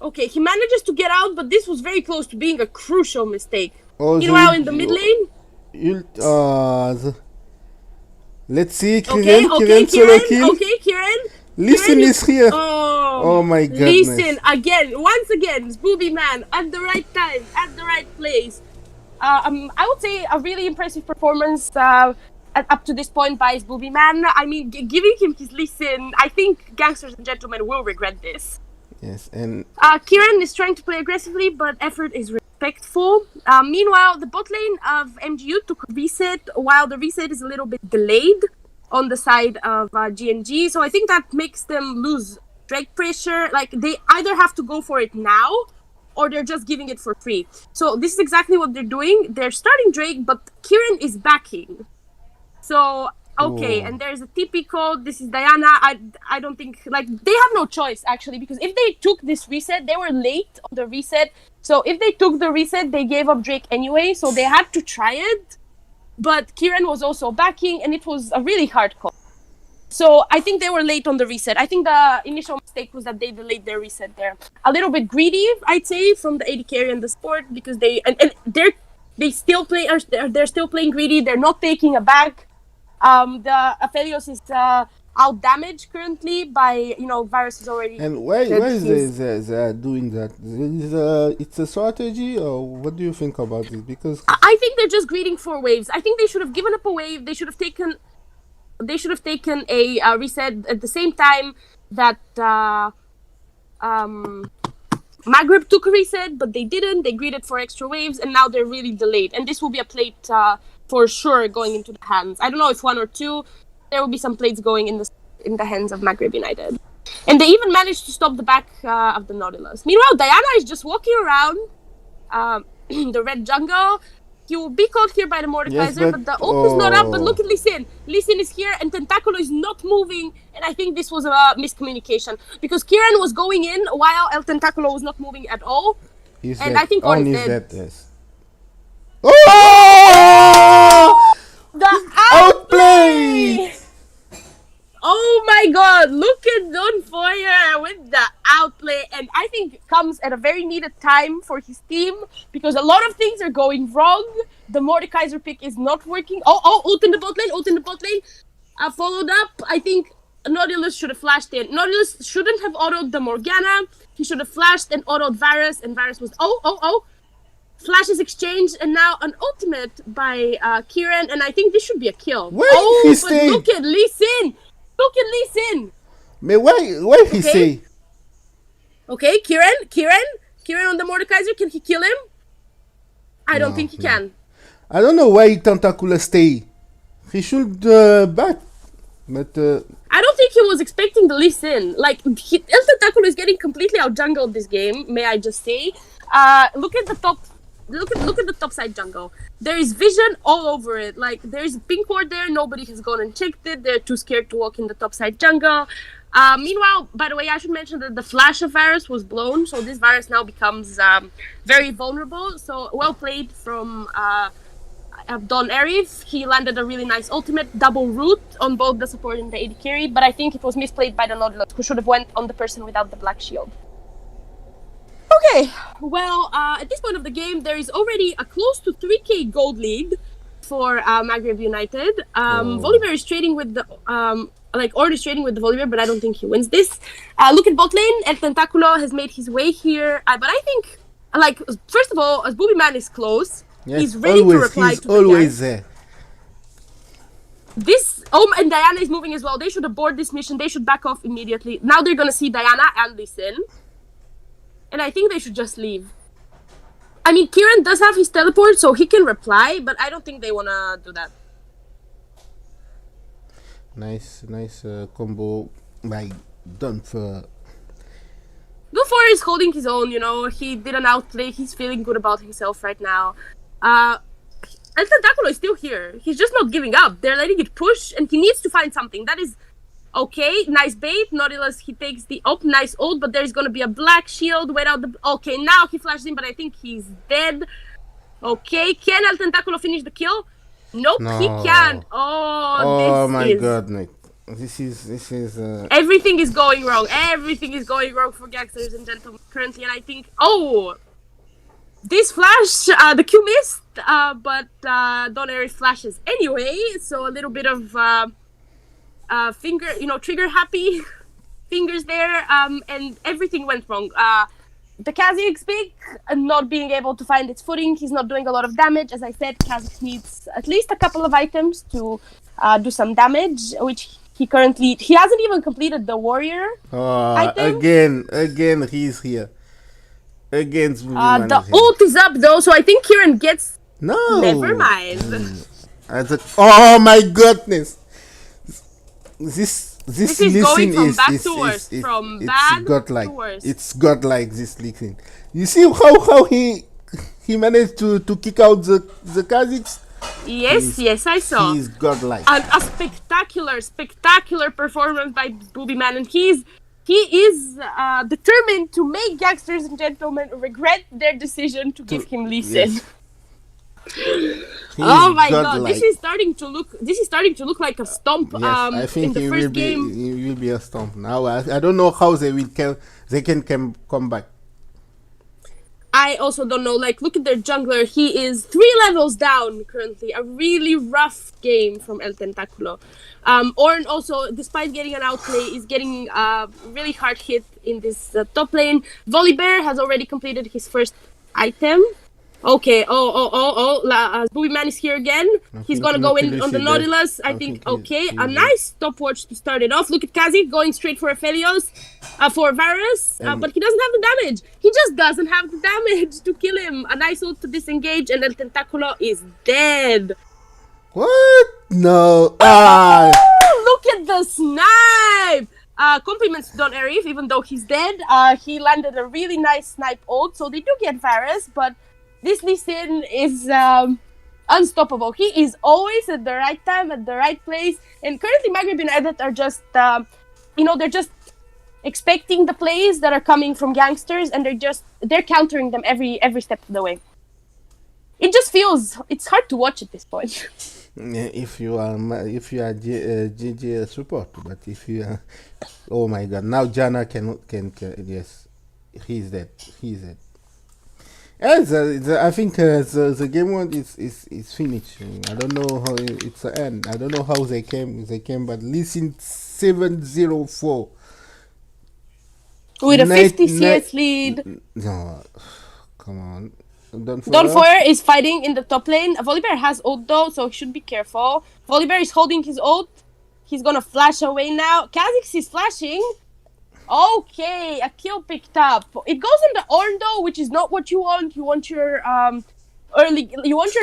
Okay, he manages to get out, but this was very close to being a crucial mistake. Oh, Meanwhile, in the mid lane... Let's see, Kieran solo kill. Okay, Kieran. Listen is here. Oh my goodness. Listen, once again, Booby Man at the right time, at the right place. I would say a really impressive performance up to this point by Booby Man. I mean, giving him his listen, I think Gangsters and Gentlemen will regret this. Yes, and Kieran is trying to play aggressively, but effort is respectful. Meanwhile, the bot lane of MGU took a reset, while the reset is a little bit delayed on the side of GNG. So I think that makes them lose Drake pressure. Like, they either have to go for it now, or they're just giving it for free. So this is exactly what they're doing. They're starting Drake, but Kieran is backing. So, okay, and there's a TP code. This is Diana. I don't think, like, they have no choice, actually, because if they took this reset, they were late on the reset. So if they took the reset, they gave up Drake anyway, so they had to try it. But Kieran was also backing, and it was a really hard call. So I think they were late on the reset. I think the initial mistake was that they delayed their reset there. A little bit greedy, I'd say, from the AD carry and the support, because they're still playing greedy. They're not taking a back. The Aphelios is out damaged currently by, Varus is already. And why is they doing that? It's a strategy, or what do you think about this? Because I think they're just greeting for waves. I think they should have given up a wave. They should have taken a reset at the same time that Maghreb took a reset, but they didn't. They greeted for extra waves, and now they're really delayed. And this will be a plate for sure going into the hands. I don't know if one or two. There will be some plates going in the hands of Maghreb United. And they even managed to stop the back of the Nautilus. Meanwhile, Diana is just walking around the red jungle. He will be caught here by the Mordekaiser, but the ult is not up. But look at Lee Sin. Lee Sin is here, and Tentaculo is not moving. And I think this was a miscommunication, because Kieran was going in while El Tentaculo was not moving at all. I think Ornn is dead. Yes. Oh! The outplay! Oh my god, look at Don Foyer with the outplay, and I think comes at a very needed time for his team, because a lot of things are going wrong. The Mordekaiser pick is not working. Ult in the bot lane. Followed up, I think Nautilus should have flashed in. Nautilus shouldn't have autoed the Morgana. He should have flashed and autoed Varus, and Varus was flashes exchanged, and now an ultimate by Kieran, and I think this should be a kill. Look at Lee Sin! Look at Lee Sin! Mais why he say? Okay, Kieran on the Mordekaiser, can he kill him? I don't think he can. I don't know why Tentacular stay. He should back, but I don't think he was expecting the Lee Sin. Like, El Tentacular is getting completely out jungled this game, may I just say. Look at the top. Look at the top side jungle. There is vision all over it. Like, there's a pink ward there. Nobody has gone and checked it. They're too scared to walk in the top side jungle. Meanwhile, by the way, I should mention that the flash of Varus was blown, so this Varus now becomes very vulnerable. So well played from Don Arif. He landed a really nice ultimate, double root on both the support and the AD carry, but I think it was misplayed by the Nautilus, who should have went on the person without the black shield. Okay, well, at this point of the game, there is already a close to 3k gold lead for Maghreb United. Volibear is trading with the, Ornn is trading with the Volibear, but I don't think he wins this. Look at bot lane, and Tentaculo has made his way here. But I think, first of all, as Booby Man is close, he's ready to reply to the always there. And Diana is moving as well. They should abort this mission. They should back off immediately. Now they're gonna see Diana and Lee Sin. and I think they should just leave. I mean, Kieran does have his teleport, so he can reply, but I don't think they wanna do that. Nice combo by Dunfer. Dufour is holding his own, you know. He did an outplay. He's feeling good about himself right now. El Tentaculo is still here. He's just not giving up. They're letting it push, and he needs to find something. That is okay. Nice bait. Nautilus, he takes the nice ult, but there's gonna be a black shield. Wait out the. Okay, now he flashes in, but I think he's dead. Okay, can El Tentaculo finish the kill? Nope, No. he can't. Oh, my is... god, Nick. This is Everything is going wrong. Everything is going wrong for gangsters and gentlemen currently, and I think this flash, the Q missed, but Don Aries flashes anyway. So a little bit of trigger happy fingers there, and everything went wrong. The Kha'Zix pick not being able to find its footing. He's not doing a lot of damage. As I said, Kha'Zix needs at least a couple of items to do some damage, which he hasn't even completed the warrior. Again, he's here. Against the ult is up though, so I think Kieran gets. No. Never mind. Oh my goodness! This is going from bad is, to worse. From it's bad godlike. to worse. It's godlike, this leaking. You see how he managed to kick out the Kha'Zix? Yes, I saw. He's godlike. And a spectacular performance by Booby Man, and he is determined to make gangsters and gentlemen regret their decision to give him Lee Sin. Yes. Oh my god, this is starting to look like a stomp. Yes, I think in the first game. It will be a stomp. Now I don't know how they can come back. I also don't know. Like, look at their jungler. He is 3 levels down currently. A really rough game from El Tentaculo. Ornn also, despite getting an outplay, is getting really hard hit in this top lane. Volibear has already completed his first item. Okay, Booby Man is here again. He's gonna go in on the Nautilus. I think, okay, a nice stopwatch to start it off. Look at Kha'Zix going straight for Aphelios, for Varus, but he doesn't have the damage. He just doesn't have the damage to kill him. A nice ult to disengage, and El Tentaculo is dead. What? No. Look at the snipe! Compliments to Don Arif, even though he's dead. He landed a really nice snipe ult, so they do get Varus, but this Lee Sin is unstoppable. He is always at the right time, at the right place. And currently, Maghreb United are just, they're just expecting the plays that are coming from gangsters, and they're countering them every step of the way. It just feels it's hard to watch at this point. If you are GG support, but if you are, oh my god! Now Jana can yes, he's dead. And I think the game one is finished. I don't know how it's the end. I don't know how they came, but listen, 7-0-4 with a 50 CS lead. No, come on. Donfoyer is fighting in the top lane. Volibear has ult though, so he should be careful. Volibear is holding his ult. He's gonna flash away now. Kha'Zix is flashing. Okay, a kill picked up. It goes on the Ornn though, which is not what you want. You want your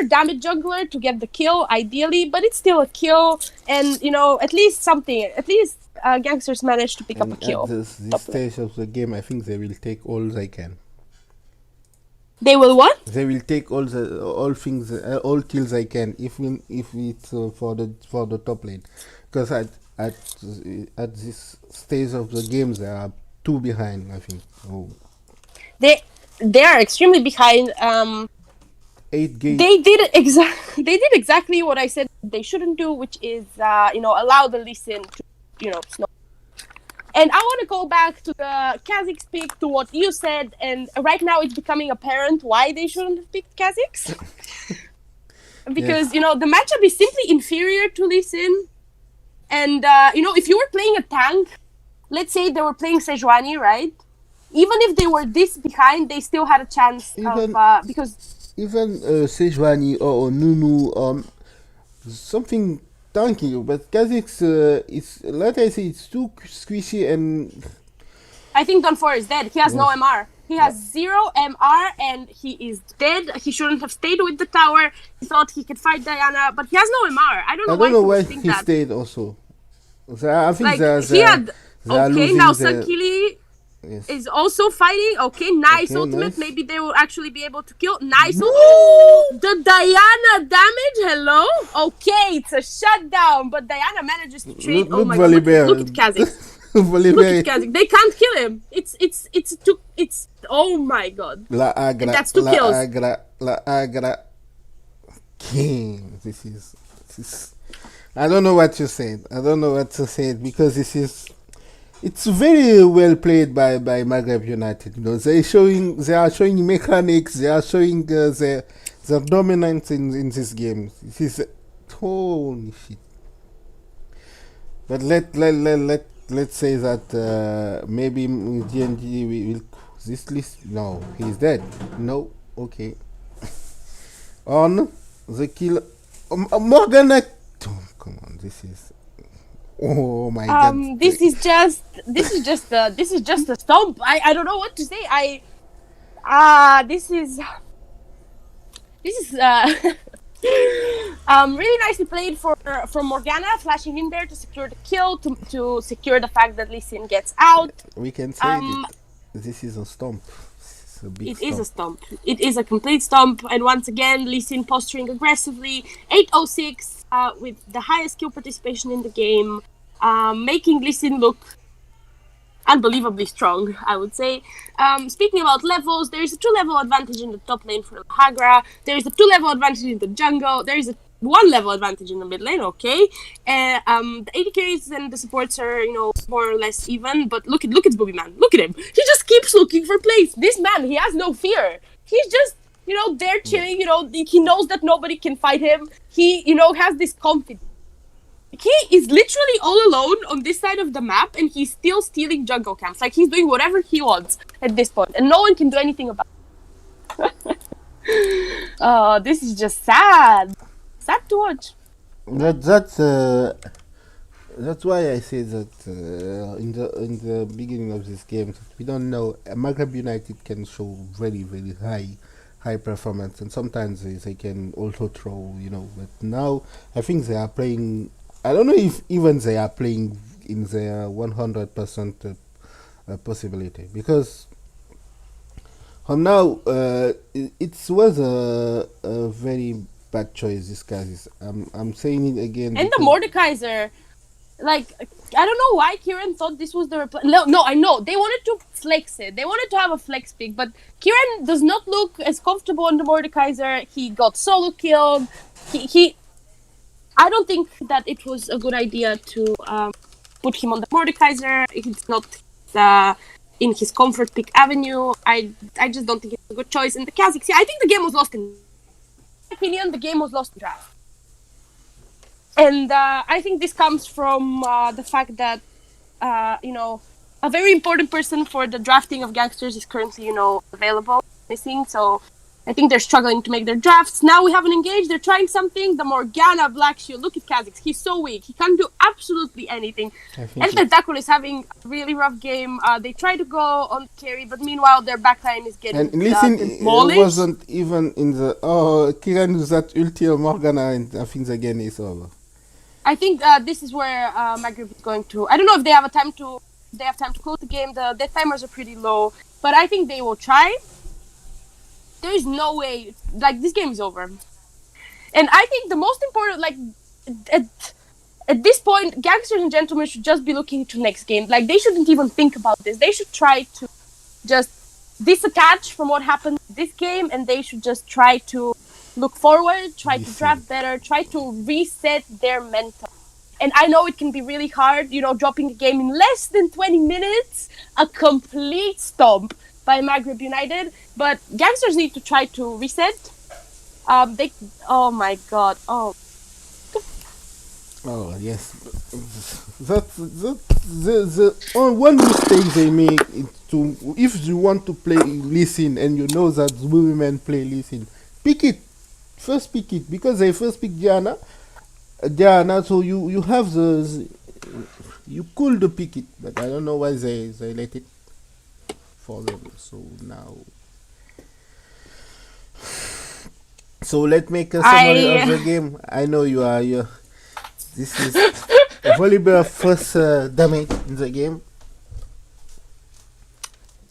damage jungler to get the kill, ideally, but it's still a kill, and at least something. At least gangsters managed to pick up a kill. At this stage of the game, I think they will take all they can. They will what? They will take all kills they can, if it's for the top lane, because at this stage of the game they are 2 behind, I think. Oh. They are extremely behind. 8 games. They did exactly what I said they shouldn't do, which is allow the Lee Sin to snow. And I want to go back to the Kha'Zix pick, to what you said, and right now it's becoming apparent why they shouldn't have picked Kha'Zix. Because, the matchup is simply inferior to Lee Sin. And, if you were playing a tank, let's say they were playing Sejuani, right? Even if they were this behind, they still had a chance because... Even Sejuani or Nunu, something... Thank you, but Kha'Zix is, like I say, it's too squishy, and I think Donfor is dead. He has no MR. He has 0 MR and he is dead. He shouldn't have stayed with the tower. He thought he could fight Diana, but he has no MR. I don't know I why don't know he why would think he that. stayed also. I think Like, they're, he had... they are Okay, losing now the... Sankili Yes. is also fighting. Okay, nice Okay, ultimate. nice. Maybe they will actually be able to kill. Nice ultimate. The Diana damage. Hello. Okay, it's a shutdown, but Diana manages to trade. Look, Oh my god! Look at Kazik. Look Volibear. at Kazik. They can't kill him. It's. Oh my god. La Agra. That's 2 La kills. Agra. La Agra. King. This is. I don't know what you said. I don't know what to say because this is. It's very well played by Maghreb United. You know, they are showing mechanics. They are showing their dominance in this game. This is holy shit. But let's say that maybe GNG will this list. No, he's dead. No, okay. On the kill, Morgana. Oh, come on, this is. Oh my god. This is just a stomp. I don't know what to say. This is really nicely played from Morgana, flashing in there to secure the kill, to secure the fact that Lee Sin gets out. We can say that this is a stomp. It is a stomp. It is a complete stomp, and once again, Lee Sin posturing aggressively. 806 with the highest kill participation in the game, making Lee Sin look unbelievably strong, I would say. Speaking about levels, there is a 2-level advantage in the top lane for Hagra. There is a 2-level advantage in the jungle. There is a 1-level advantage in the mid lane, okay? The AD carries and the supports are, more or less even. But look at Booby Man. Look at him. He just keeps looking for plays. This man, he has no fear. He's just, there chilling. He knows that nobody can fight him. He, has this confidence. He is literally all alone on this side of the map, and he's still stealing jungle camps. Like, he's doing whatever he wants at this point, and no one can do anything about it. Oh, this is just sad. Sad to watch. That's why I say that in the beginning of this game that we don't know. Maghreb United can show very very high performance, and sometimes they can also throw, But now I think they are playing. I don't know if even they are playing in their 100% possibility, because now it was a very bad choice. This guys, I'm saying it again. And the Mordekaiser, like, I don't know why Kieran thought this was the no, I know they wanted to flex it. They wanted to have a flex pick, but Kieran does not look as comfortable on the Mordekaiser. He got solo killed. He I don't think that it was a good idea to put him on the Mordekaiser. It's not in his comfort pick avenue. I just don't think it's a good choice. And the Kazakhs, I think the game was lost in my opinion. The game was lost in draft. And I think this comes from the fact that, a very important person for the drafting of gangsters is currently, available, missing. So I think they're struggling to make their drafts. Now we haven't engaged. They're trying something. The Morgana Black Shield. Look at Kazakhs. He's so weak. He can't do absolutely anything. And Tentacle is having a really rough game. They try to go on carry, but meanwhile their backline is getting and listen, demolished. It wasn't even in the Kiran used that ulti of Morgana, and I think the game is over. I think this is where Maghreb is going to. I don't know if they have time to close the game. The death timers are pretty low, but I think they will try. There is no way. Like, this game is over, and I think the most important, like, at this point, gangsters and gentlemen should just be looking to next game. Like, they shouldn't even think about this. They should try to just disattach from what happened this game, and they should just try to look forward, try to draft better, try to reset their mental. And I know it can be really hard, dropping a game in less than 20 minutes, a complete stomp by Maghreb United. But gangsters need to try to reset. Oh my god, oh yes, the one mistake they make is to, if you want to play Lee Sin and you know that women play Lee Sin, pick it. First pick it, because they first pick Diana, so you have you could pick it, but I don't know why they let it. for them. So now, so let's make a summary of the game. I know you are. This is Volibear first damage in the game.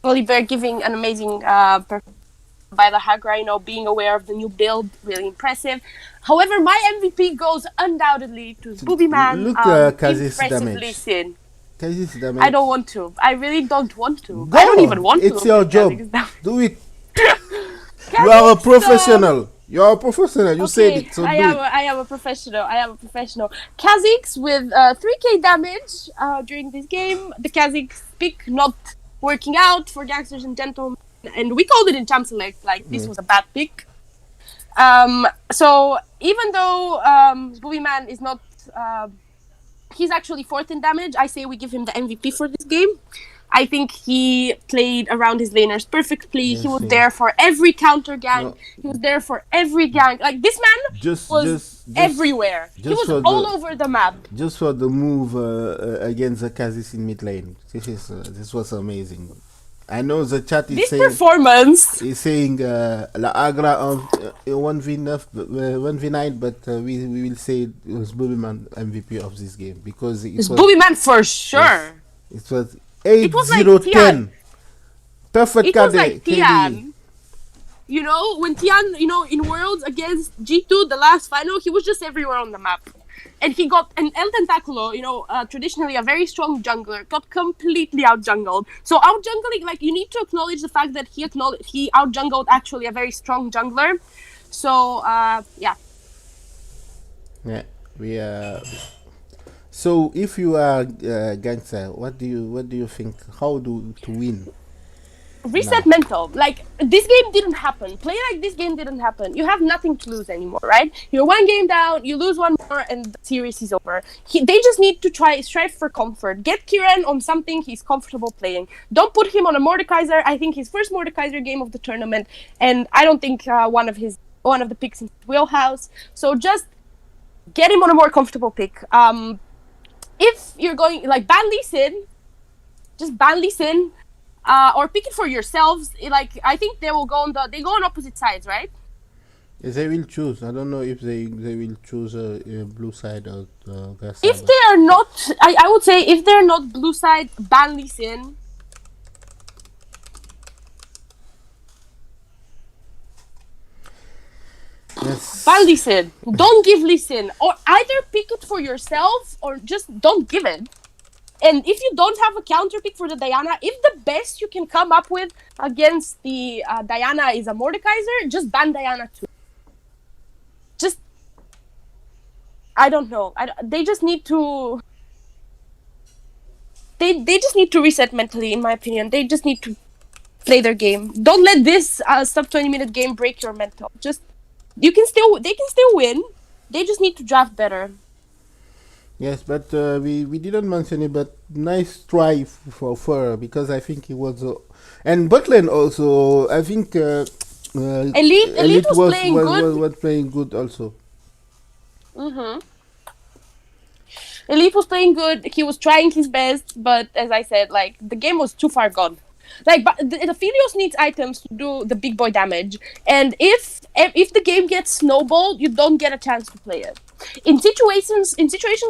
Volibear giving an amazing performance by the Hagra, being aware of the new build, really impressive. However, my MVP goes undoubtedly to Boobyman. Look, Kazis damage. Sin. Kazis damage. I don't want to. I really don't want to. Go. I don't even want to. It's your job. Do it. Kha'Zix, You are a professional. You are a professional. You said it. So I am a professional. Kha'Zix with 3k damage during this game. The Kha'Zix pick not working out for Gangsters and Gentlemen. And we called it in Champ Select, like this was a bad pick. So even though Boobyman is not, he's actually 4th in damage, I say we give him the MVP for this game. I think he played around his laners perfectly. Yes, he was there for every counter gank. No. He was there for every gank. Like this man was everywhere. He was all over the map. Just for the move against the Kha'Zix in mid lane. This was amazing. I know the chat is saying performance is saying La Agra on 1v9, but we will say it was Boobyman MVP of this game because it was Boobyman for sure. Yes, it was 8-0-10. Perfect. It was like Tian. When Tian, in Worlds against G2, the last final, he was just everywhere on the map. And he got an El Tentaculo, traditionally a very strong jungler, got completely out-jungled. So out-jungling, you need to acknowledge the fact that he out-jungled actually a very strong jungler. So, yeah. Yeah, we So if you are Gangster, what do you think? How to win? Reset mental. This game didn't happen. Play like this game didn't happen. You have nothing to lose anymore, right? You're 1 game down, you lose 1 more, and the series is over. They just need to strive for comfort. Get Kiran on something he's comfortable playing. Don't put him on a Mordekaiser. I think his first Mordekaiser game of the tournament, and I don't think one of the picks in his wheelhouse. So just get him on a more comfortable pick. If you're going ban Lee Sin, just ban Lee Sin. Or pick it for yourselves. I think they will go they go on opposite sides, right? They will choose. I don't know if they will choose a blue side or grass side. If they are not, I would say if they're not blue side, ban Lee Sin. Yes. Ban Lee Sin. Don't give Lee Sin. Or either pick it for yourself or just don't give it. And if you don't have a counter pick for the Diana, if the best you can come up with against the Diana is a Mordekaiser, just ban Diana too. I don't know. They just need to... They just need to reset mentally, in my opinion. They just need to play their game. Don't let this sub 20-minute game break your mental. They can still win. They just need to draft better. Yes, but we didn't mention it, but nice try for Fur, because I think he was... and Butland also, I think... Elite was playing good. Was playing good also. Mm-hmm. Elite was playing good. He was trying his best, but as I said, the game was too far gone. But the Philios needs items to do the big boy damage, and if the game gets snowballed, you don't get a chance to play it. In situations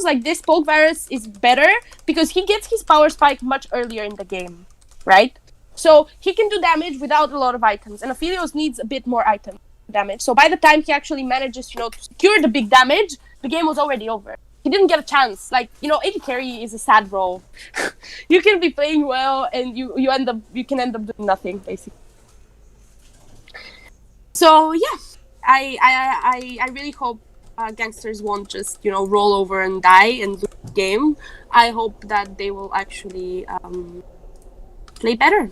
like this, Poke Virus is better because he gets his power spike much earlier in the game, right? So he can do damage without a lot of items, and Aphelios needs a bit more item damage. So by the time he actually manages, to secure the big damage, the game was already over. He didn't get a chance. AD carry is a sad role. You can be playing well, and you can end up doing nothing, basically. So yeah, I really hope Gangsters won't just roll over and die and lose the game. I hope that they will actually play better,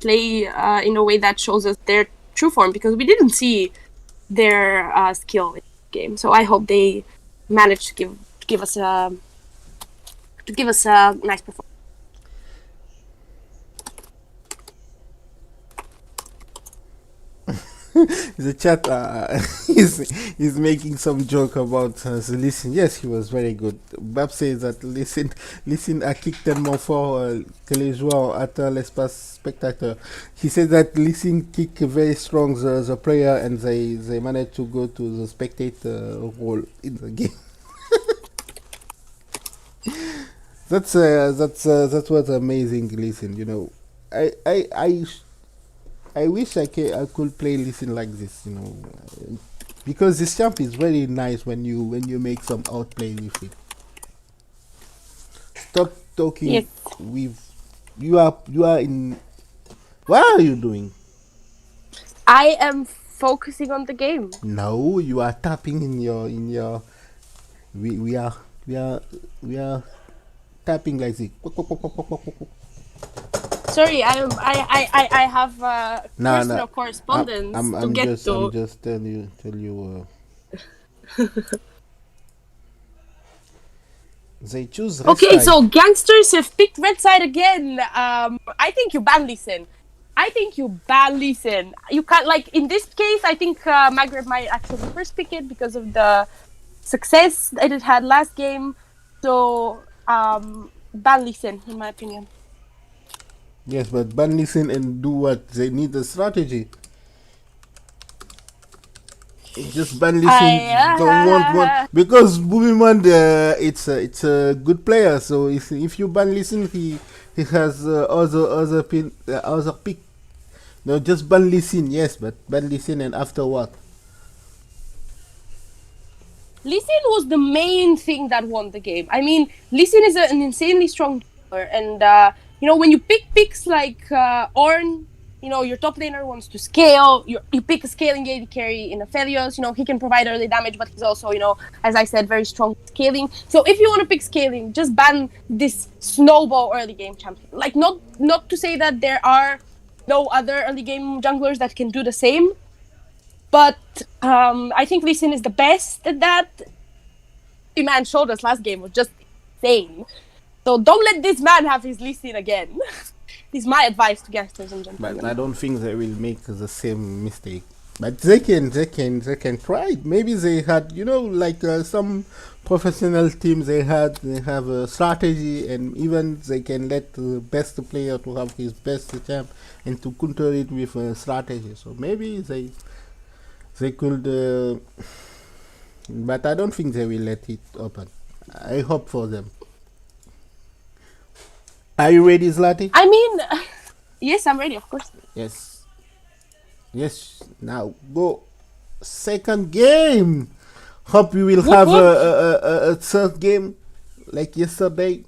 play in a way that shows us their true form, because we didn't see their skill in the game. So I hope they manage to give us a nice performance. the chat is making some joke about Listen. Yes, he was very good. Bab says that Listen a kick tellement fort que les joueurs ont atteint l'espace spectateur. He said that Listen kick very strong the player and they managed to go to the spectator role in the game. That was amazing. Listen, you know, I wish I could play Listen like this, you know, because this champ is very nice when you make some outplay with it. Stop talking Yes. with you are in. What are you doing? I am focusing on the game. No, you are tapping in your. We are tapping like this. Sorry, I have personal correspondence I'm to get just, to. I'm just tell you. They choose red Okay, side. so gangsters have picked red side again. I think you ban Listen. You can't, like, in this case, I think Maghreb might actually first pick it because of the success that it had last game. So, ban Listen, in my opinion. Yes, but ban Listen and do what? They need a strategy. Just ban Listen. Don't want one because Bumiman, it's a good player. So if you ban Listen, he has other pick. No, just ban Listen. Yes, but ban Listen and after what? Listen was the main thing that won the game. I mean, Listen is an insanely strong player, and you know, when you pick picks like Ornn, you know, your top laner wants to scale. You pick a scaling AD carry in Aphelios. You know, he can provide early damage, but he's also, you know, as I said, very strong scaling. So if you want to pick scaling, just ban this snowball early game champion. Like, not to say that there are no other early game junglers that can do the same, but I think Listen is the best at that. The man showed us last game was just insane. So don't let this man have his Listen again. This is my advice to gangsters and gentlemen. But I don't think they will make the same mistake. But they can try it. Maybe they had, you know, like some professional teams, they have a strategy, and even they can let the best player to have his best champ and to counter it with a strategy. So maybe they could, but I don't think they will let it open. I hope for them. Are you ready, Zlati? I mean, yes, I'm ready, of course. Yes. Now go. Second game. Hope we will have a third game like yesterday.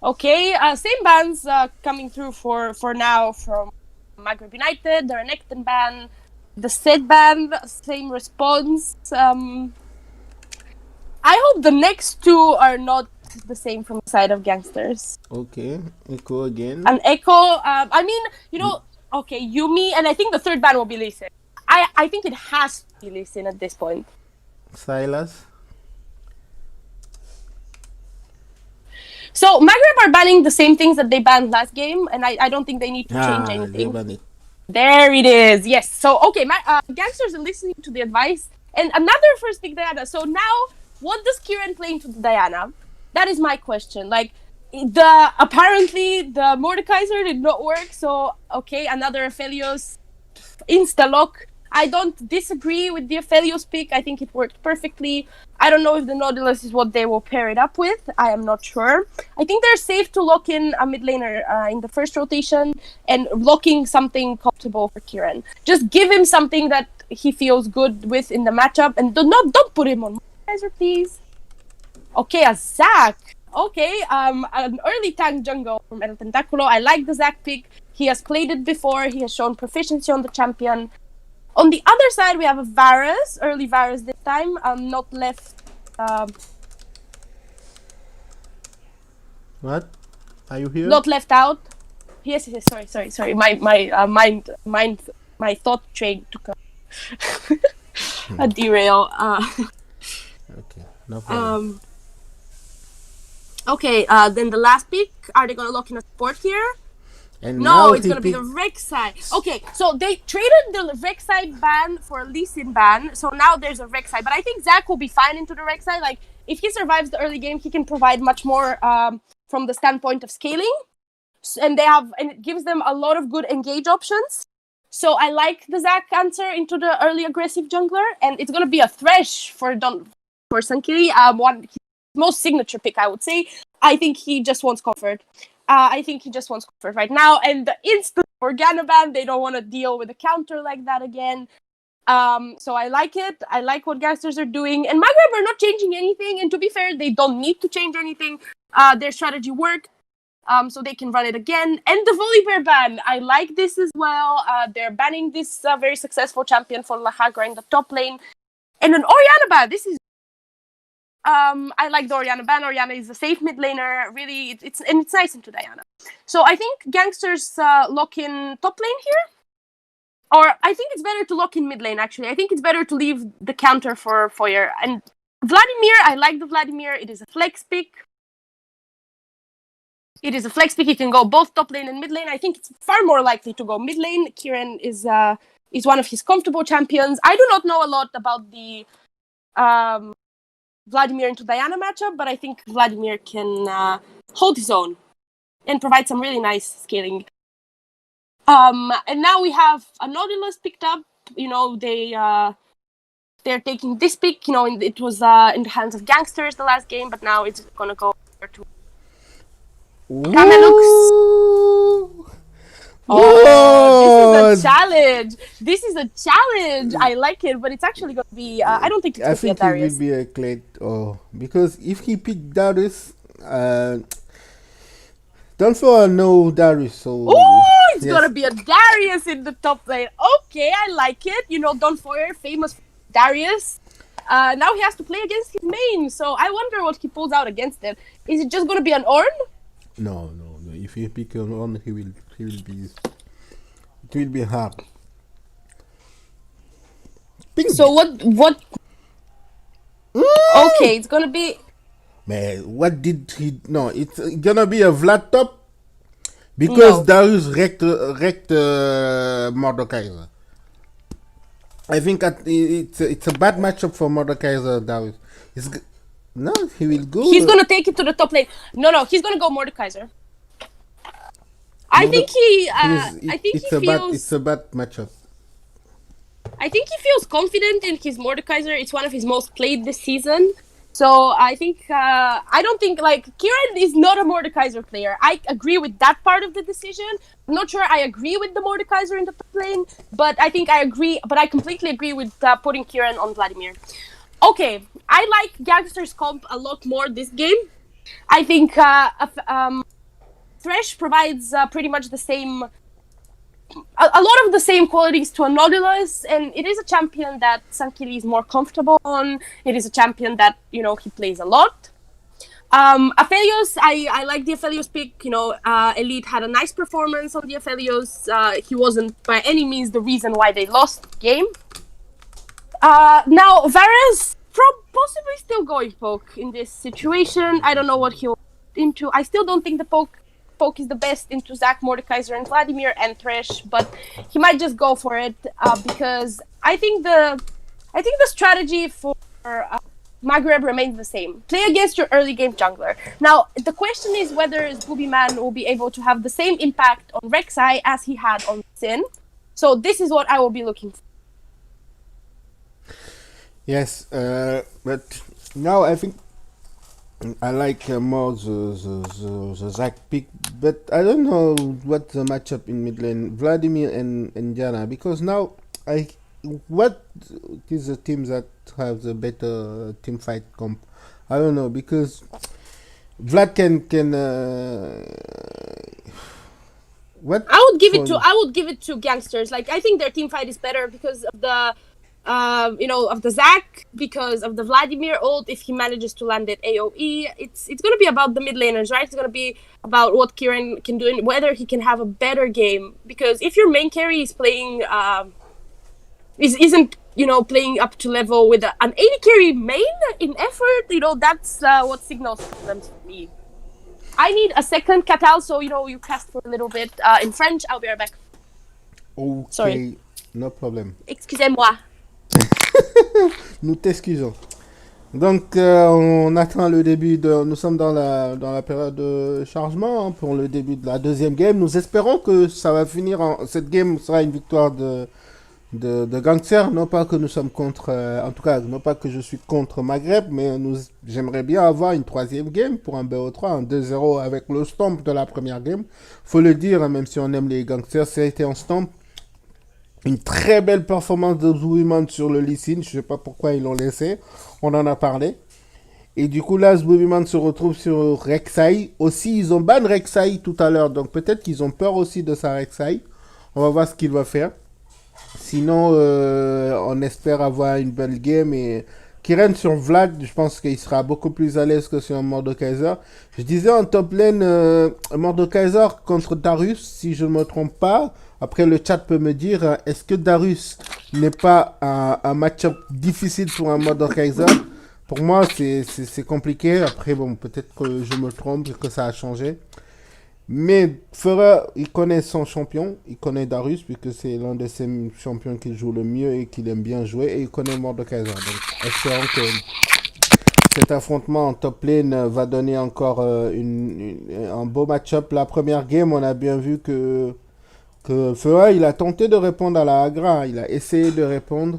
Okay, same bans coming through for now from Maghreb United, the Renekton ban, the Set ban, same response. I hope the next two are not the same from the side of gangsters. Okay, Echo again. And Echo, I mean, you know, okay, Yumi, and I think the third ban will be Lee Sin. I think it has to be Lee Sin at this point. Silas. So Maghreb are banning the same things that they banned last game, and I don't think they need to change anything. There it is. Yes. So okay, my gangsters are listening to the advice. And another first pick Diana. So now, what does Kieran play into the Diana? That is my question. Like, apparently the Mordekaiser did not work. So okay, another Aphelios insta lock. I don't disagree with the Aphelios pick. I think it worked perfectly. I don't know if the Nautilus is what they will pair it up with. I am not sure. I think they're safe to lock in a mid laner in the first rotation and locking something comfortable for Kieran. Just give him something that he feels good with in the matchup, and don't put him on Mordekaiser, please. Okay, a Zac. Okay, an early tank jungle from El Tentaculo. I like the Zac pick. He has played it before. He has shown proficiency on the champion. On the other side, we have a Varus, early Varus this time, not left. What? Are you here? Not left out. Yes. Sorry. My thought train took a derail. Okay, no problem. Okay. Then the last pick. Are they gonna lock in a support here? And No, now it's he gonna be the picked- Rek'Sai. Okay, so they traded the Rek'Sai ban for a Lee Sin ban, so now there's a Rek'Sai. But I think Zach will be fine into the Rek'Sai. Like, if he survives the early game, he can provide much more from the standpoint of scaling. And it gives them a lot of good engage options. So I like the Zach answer into the early aggressive jungler, and it's gonna be a Thresh for Sankiri. His most signature pick, I would say. I think he just wants comfort. Right now, and the instant Morgana ban, they don't want to deal with a counter like that again. So I like it. I like what Gangsters are doing, and Maghreb are not changing anything. And to be fair, they don't need to change anything. Their strategy worked. So they can run it again. And the Volibear ban, I like this as well. They're banning this very successful champion for Lahagra in the top lane. And an Orianna ban, this is... I like the Orianna ban. Orianna is a safe mid laner. Really, it's nice into Diana. So I think Gangsters lock in top lane here. Or I think it's better to lock in mid lane, actually. I think it's better to leave the counter for Foyer. And Vladimir, I like the Vladimir. It is a flex pick. He can go both top lane and mid lane. I think it's far more likely to go mid lane. Kieran is one of his comfortable champions. I do not know a lot about the Vladimir into Diana matchup, but I think Vladimir can hold his own and provide some really nice scaling. And now we have a Nautilus picked up. You know, they're taking this pick. You know, it was in the hands of Gangsters the last game, but now it's gonna go over to Camelux. Oh, this is a challenge. I like it, but it's actually going to be... I don't think it's going to be a Darius. I think it will be a Kled. Because if he picked Darius... don't for no Darius, so... Oh, it's going to be a Darius in the top lane. Okay, I like it. You know, Don Foyer, famous Darius. Now he has to play against his main, so I wonder what he pulls out against it. Is it just going to be an Ornn? No. If you pick an Ornn, he will be... It will be hard. So what? Okay, it's gonna be... Man, what did he... No, it's gonna be a Vlad top. Because Darius wrecked Mordekaiser. I think it's a bad matchup for Mordekaiser, Darius. No, he will go... He's gonna take it to the top lane. No, he's gonna go Mordekaiser. I think it's a bad matchup. I think he feels confident in his Mordekaiser. It's one of his most played this season. So I think I don't think Kieran is not a Mordekaiser player. I agree with that part of the decision. I'm not sure I agree with the Mordekaiser in the top lane, but I completely agree with putting Kieran on Vladimir. Okay, I like Gangster's comp a lot more this game. I think Thresh provides pretty much the same, a lot of the same qualities to a Nautilus, and it is a champion that Sankili is more comfortable on. It is a champion that, you know, he plays a lot. Aphelios, I like the Aphelios pick. You know, Elite had a nice performance on the Aphelios. He wasn't by any means the reason why they lost the game. Now, Varus possibly still going poke in this situation. I don't know what he'll into. I still don't think the poke is the best into Zac, Mordekaiser, and Vladimir and Thresh, but he might just go for it because I think the strategy for Maghreb remains the same. Play against your early game jungler. Now, the question is whether Boogeyman will be able to have the same impact on Rek'Sai as he had on Sin. So this is what I will be looking for. Yes, but now I think I like more the Zac pick, but I don't know what the matchup in mid lane, Vladimir and Diana, because now what is the team that have the better team fight comp? I don't know, because Vlad can what? I would give it to Gangsters. Like, I think their team fight is better because of the of the Zac, because of the Vladimir ult. If he manages to land it AoE, it's gonna be about the mid laners, right? It's gonna be about what Kieran can do and whether he can have a better game. Because if your main carry is playing isn't playing up to level with an 80 carry main in effort, that's what signals problems for me. I need a second Catal, so you cast for a little bit in French. I'll be right back. Ok, Sorry. no problem. Excusez-moi. Nous t'excusons. Donc, on attend le début de... Nous sommes dans la période de chargement hein, pour le début de la deuxième game. Nous espérons que ça va finir cette game sera une victoire de Gangster. Non pas que nous sommes contre... en tout cas, non pas que je suis contre Maghreb, mais j'aimerais bien avoir une troisième game pour un BO3, un 2-0 avec le stomp de la première game. Faut le dire, hein, même si on aime les Gangsters, ça a été en stomp. Une très belle performance de Zouiman sur le Lee-Sin. Je sais pas pourquoi ils l'ont laissé. On en a parlé. Et du coup, là, Zouiman se retrouve sur Rek'Sai. Aussi, ils ont ban Rek'Sai tout à l'heure. Donc, peut-être qu'ils ont peur aussi de sa Rek'Sai. On va voir ce qu'il va faire. Sinon, on espère avoir une belle game. Et Kiren sur Vlad, je pense qu'il sera beaucoup plus à l'aise que sur Mordekaiser. Je disais en top lane, Mordekaiser contre Darius, si je ne me trompe pas. Après, le chat peut me dire, est-ce que Darius n'est pas un match-up difficile pour un Mordekaiser? Pour moi, c'est compliqué. Après, bon, peut-être que je me trompe et que ça a changé. Mais Fera, il connaît son champion. Il connaît Darius, puisque c'est l'un de ses champions qu'il joue le mieux et qu'il aime bien jouer. Et il connaît Mordekaiser. Donc, espérons que cet affrontement en top lane va donner encore un beau match-up. La première game, on a bien vu que Fera, il a tenté de répondre à la Agra. Il a essayé de répondre.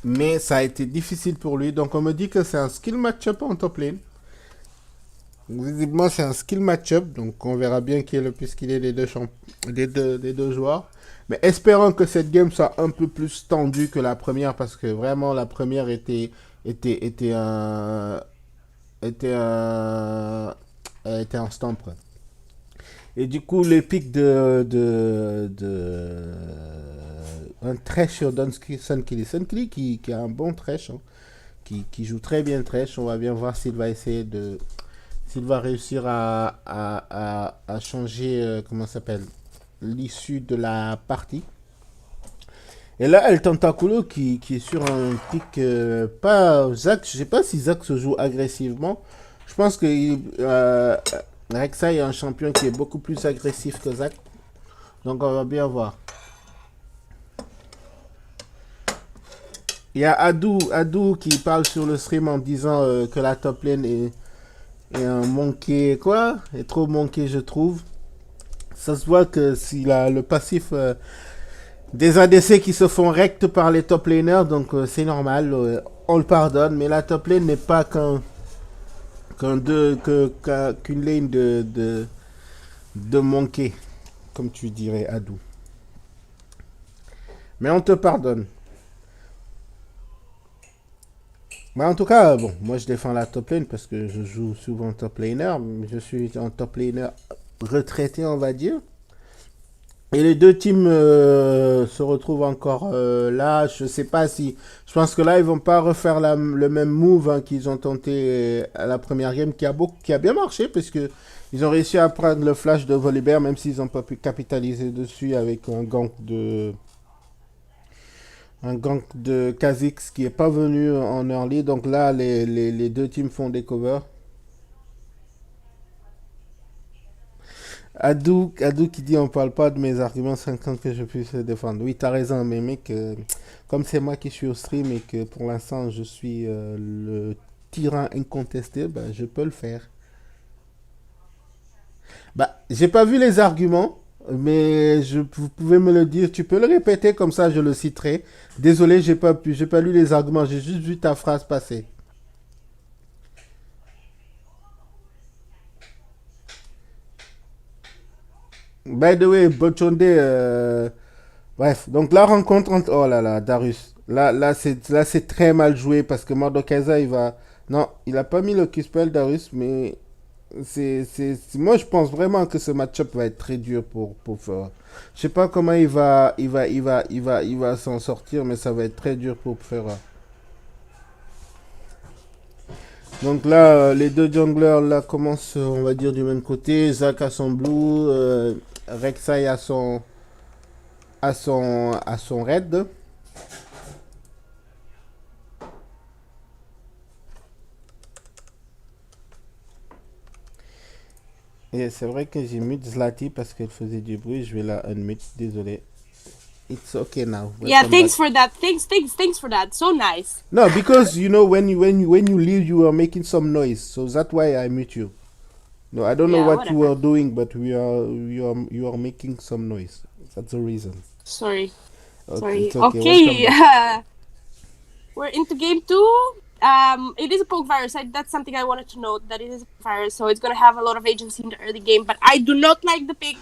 Mais ça a été difficile pour lui. Donc, on me dit que c'est un skill match-up en top lane. Visiblement, c'est un skill match-up. Donc, on verra bien qui est le plus skillé des deux joueurs. Mais espérons que cette game soit un peu plus tendue que la première. Parce que vraiment, la première était un stomp. Et du coup, les pics un Thresh sur Sunkily qui a un bon Thresh, hein, qui joue très bien Thresh. On va bien voir s'il va essayer s'il va réussir à changer, comment ça s'appelle, l'issue de la partie. Et là, El Tentaculo qui est sur un pic, pas Zach, je sais pas si Zach se joue agressivement. Je pense que Rek'Sai est un champion qui est beaucoup plus agressif que Zach. Donc on va bien voir. Il y a Adou qui parle sur le stream en disant que la top lane est un monkey, quoi, est trop monkey je trouve. Ça se voit que s'il a le passif des ADC qui se font rect par les top laners, donc c'est normal, on le pardonne, mais la top lane n'est pas qu'une lane de monkey, comme tu dirais, Adou. Mais on te pardonne. Mais en tout cas, bon, moi je défends la top lane parce que je joue souvent top laner. Je suis un top laner retraité, on va dire. Et les deux teams se retrouvent encore là. Je sais pas si... Je pense que là, ils vont pas refaire le même move hein, qu'ils ont tenté à la première game qui a bien marché parce que ils ont réussi à prendre le flash de Volibear même s'ils n'ont pas pu capitaliser dessus avec un gank de Kha'Zix qui est pas venu en early. Donc là, les deux teams font des covers. Adou qui dit on parle pas de mes arguments 50 que je puisse défendre. Oui, t'as raison, mais mec, comme c'est moi qui suis au stream et que pour l'instant je suis le tyran incontesté, bah, je peux le faire. Bah, j'ai pas vu les arguments, mais vous pouvez me le dire. Tu peux le répéter comme ça, je le citerai. Désolé, j'ai pas lu les arguments, j'ai juste vu ta phrase passer. By the way, Bochonde, bref, donc la rencontre entre... Oh là là, Darius. Là c'est très mal joué parce que Mordekaiser, il va... Non, il a pas mis le Q-Spell, Darius, mais... Moi, je pense vraiment que ce match-up va être très dur pour Fera. Je sais pas comment il va s'en sortir, mais ça va être très dur pour Fera. Donc là, les deux junglers là commencent, on va dire, du même côté. Zach a son blue, Rek'Sai a son red. Et c'est vrai que j'ai mute Zlati parce qu'elle faisait du bruit. Je vais la unmute. Désolé. It's okay now. Yeah, Welcome thanks back. for that. Thanks for that. So nice. No, because you know when you leave, you are making some noise, so that's why I mute you. No, I don't know Yeah, what you whatever. are doing, but you are making some noise. That's the reason. Sorry. Okay, Sorry. it's okay. Welcome Okay. back. We're into game 2. It is a poke virus. That's something I wanted to note, that it is a poke virus, so it's gonna have a lot of agency in the early game. But I do not like the pick.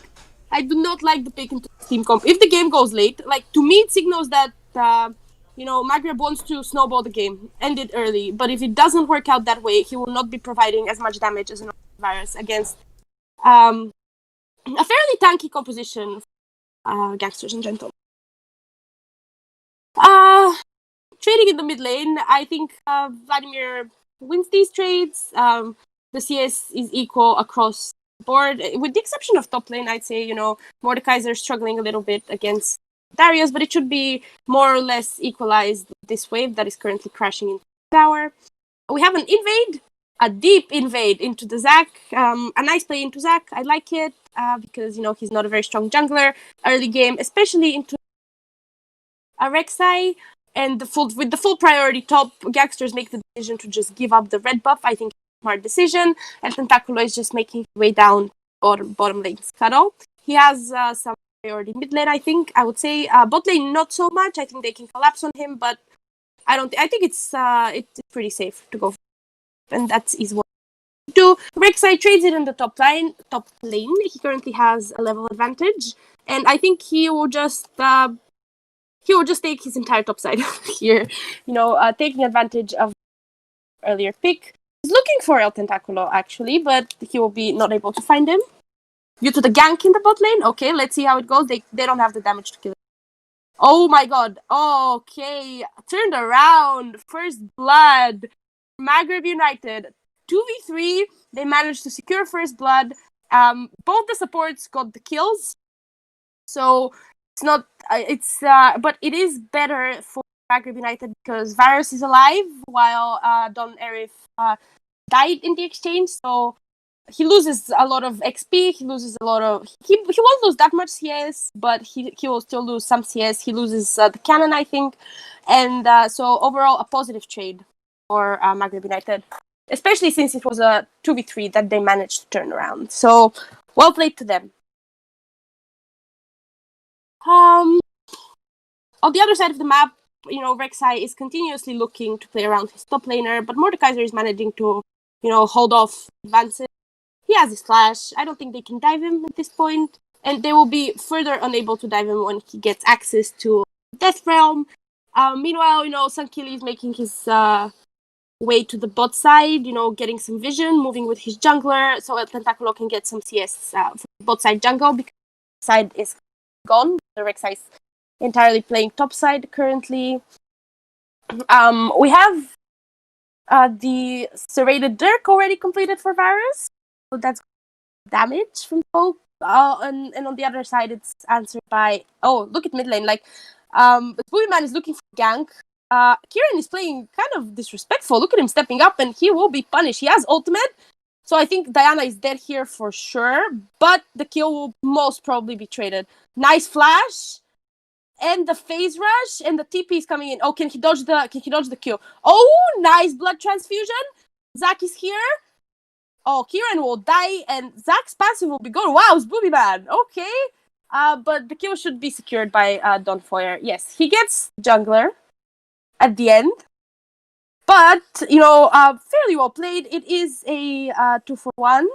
I do not like the pick into team comp. If the game goes late, like to me, it signals that Maghreb wants to snowball the game, end it early. But if it doesn't work out that way, he will not be providing as much damage as an virus against a fairly tanky composition, gangsters and gentlemen. Trading in the mid lane, I think Vladimir wins these trades. The CS is equal across the board, with the exception of top lane. I'd say Mordekaiser is struggling a little bit against Darius, but it should be more or less equalized this wave that is currently crashing into the tower. We have an invade, a deep invade into the Zac. A nice play into Zac. I like it because he's not a very strong jungler early game, especially into a Rek'Sai. And with the full priority top, Gangsters make the decision to just give up the red buff. I think it's a smart decision. And Tentaculo is just making his way down bottom lane scuttle. He has some priority mid lane, I think. I would say bot lane not so much. I think they can collapse on him, but I think it's pretty safe to go for it. And that is what do. Rek'Sai trades it in the top lane. He currently has a level advantage, and I think he will just take his entire top side here, taking advantage of earlier pick. He's looking for El Tentaculo, actually, but he will be not able to find him due to the gank in the bot lane. Okay, let's see how it goes. They don't have the damage to kill him. Oh my god. Okay, turned around. First blood. Maghreb United. 2v3. They managed to secure first blood. Both the supports got the kills. So it's not. But it is better for Maghreb United because Varus is alive while Don Arif died in the exchange. So he loses a lot of XP. He loses a lot of. He won't lose that much CS, but he will still lose some CS. He loses the cannon, I think, and so overall a positive trade for Maghreb United, especially since it was a 2v3 that they managed to turn around. So well played to them. On the other side of the map, Rek'Sai is continuously looking to play around his top laner, but Mordekaiser is managing to, hold off advances. He has his flash. I don't think they can dive him at this point, and they will be further unable to dive him when he gets access to Death Realm. Meanwhile, Sankili is making his way to the bot side, getting some vision, moving with his jungler, so Tentaculo can get some CS from bot side jungle because the side is gone. The Rek'Sai is entirely playing top side currently. We have the serrated Dirk already completed for Varus, so that's damage from Poke. And on the other side, it's answered by look at mid lane. Boogeyman is looking for gank. Kieran is playing kind of disrespectful. Look at him stepping up, and he will be punished. He has ultimate, so I think Diana is dead here for sure. But the kill will most probably be traded. Nice flash. And the phase rush and the TP is coming in. Oh, can he dodge the Q? Oh, nice blood transfusion. Zac is here. Oh, Kieran will die and Zac's passive will be gone. Wow, it's Booby Man. Okay. But the kill should be secured by Don Foyer. Yes, he gets jungler at the end. But, fairly well played. It is a 2-for-1.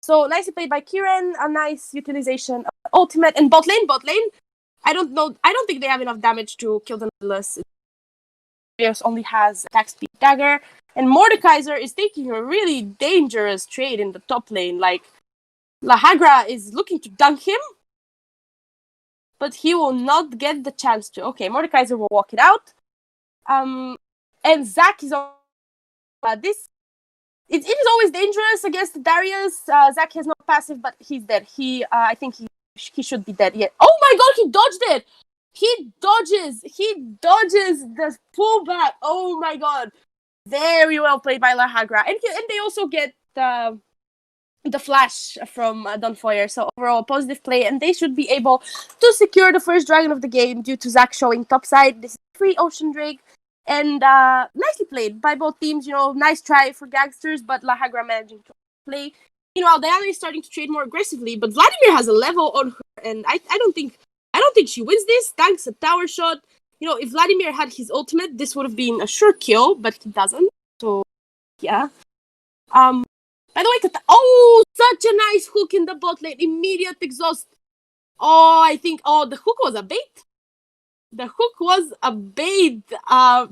So nicely played by Kieran. A nice utilization of ultimate and bot lane. I don't think they have enough damage to kill the Nautilus. Darius only has attack speed dagger. And Mordekaiser is taking a really dangerous trade in the top lane. Like, Lahagra is looking to dunk him, but he will not get the chance to. Okay, Mordekaiser will walk it out. And Zac is on this. It is always dangerous against Darius. Zac has no passive, but he's dead. I think he should be dead yet. Oh my god, he dodged it! He dodges the pullback. Oh my god. Very well played by Lahagra. And they also get the flash from Dunfoyer. So overall, positive play, and they should be able to secure the first dragon of the game due to Zach showing topside. This is free Ocean Drake, and nicely played by both teams. Nice try for Gangsters, but La Hagra managing to play. Diana is starting to trade more aggressively, but Vladimir has a level on her, and I don't think she wins this. Thanks a tower shot. If Vladimir had his ultimate, this would have been a sure kill, but he doesn't. So yeah. By the way, such a nice hook in the bot lane. Immediate exhaust. I think the hook was a bait. The hook was a bait. The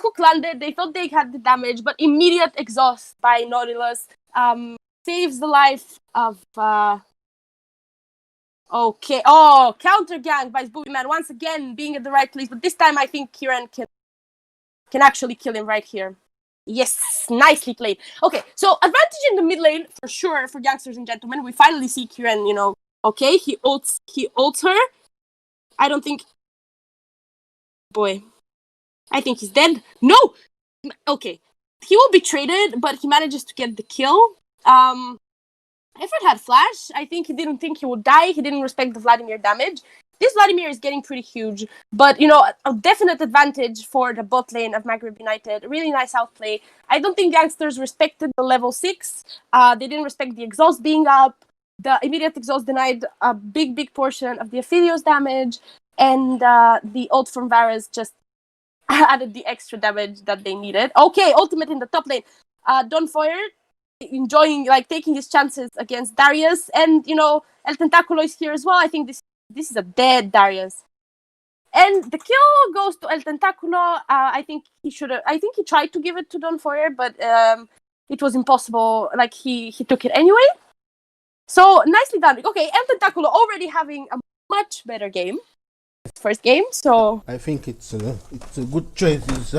hook landed. They thought they had the damage, but immediate exhaust by Nautilus saves the life of. Okay. Counter gang by Boogeyman once again being at the right place, but this time I think Kieran can actually kill him right here. Yes, nicely played. Okay, so advantage in the mid lane for sure for Gangsters and Gentlemen. We finally see Kieran. Okay, he ults her. I don't think. Boy, I think he's dead. No. Okay, he will be traded, but he manages to get the kill. Effort had flash. I think he didn't think he would die. He didn't respect the Vladimir damage. This Vladimir is getting pretty huge, but a definite advantage for the bot lane of Maghreb United. Really nice outplay. I don't think Gangsters respected the level 6. They didn't respect the exhaust being up. The immediate exhaust denied a big portion of the Aphelios damage, and the ult from Varus just added the extra damage that they needed. Okay, ultimate in the top lane. Dunfoyer enjoying, taking his chances against Darius, and El Tentaculo is here as well. I think this is a dead Darius. And the kill goes to El Tentaculo. I think he tried to give it to Dunfoyer, but it was impossible. He took it anyway. So nicely done. Okay, El Tentaculo already having a much better game. First game, so I think it's a good choice. It's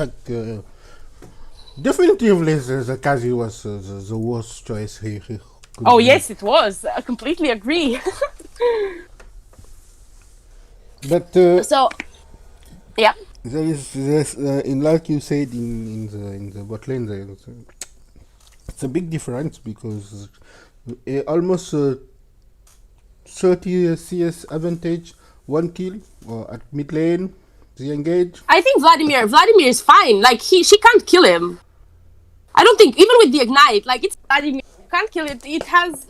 definitely Zakazi was the worst choice he yes, it was. I completely agree. But so, yeah. There's in like you said in the bot lane there, it's a big difference because almost 30 CS advantage, 1 kill at mid lane, the engage. I think Vladimir is fine. She can't kill him. I don't think, even with the ignite, it's Vladimir. You can't kill it. It has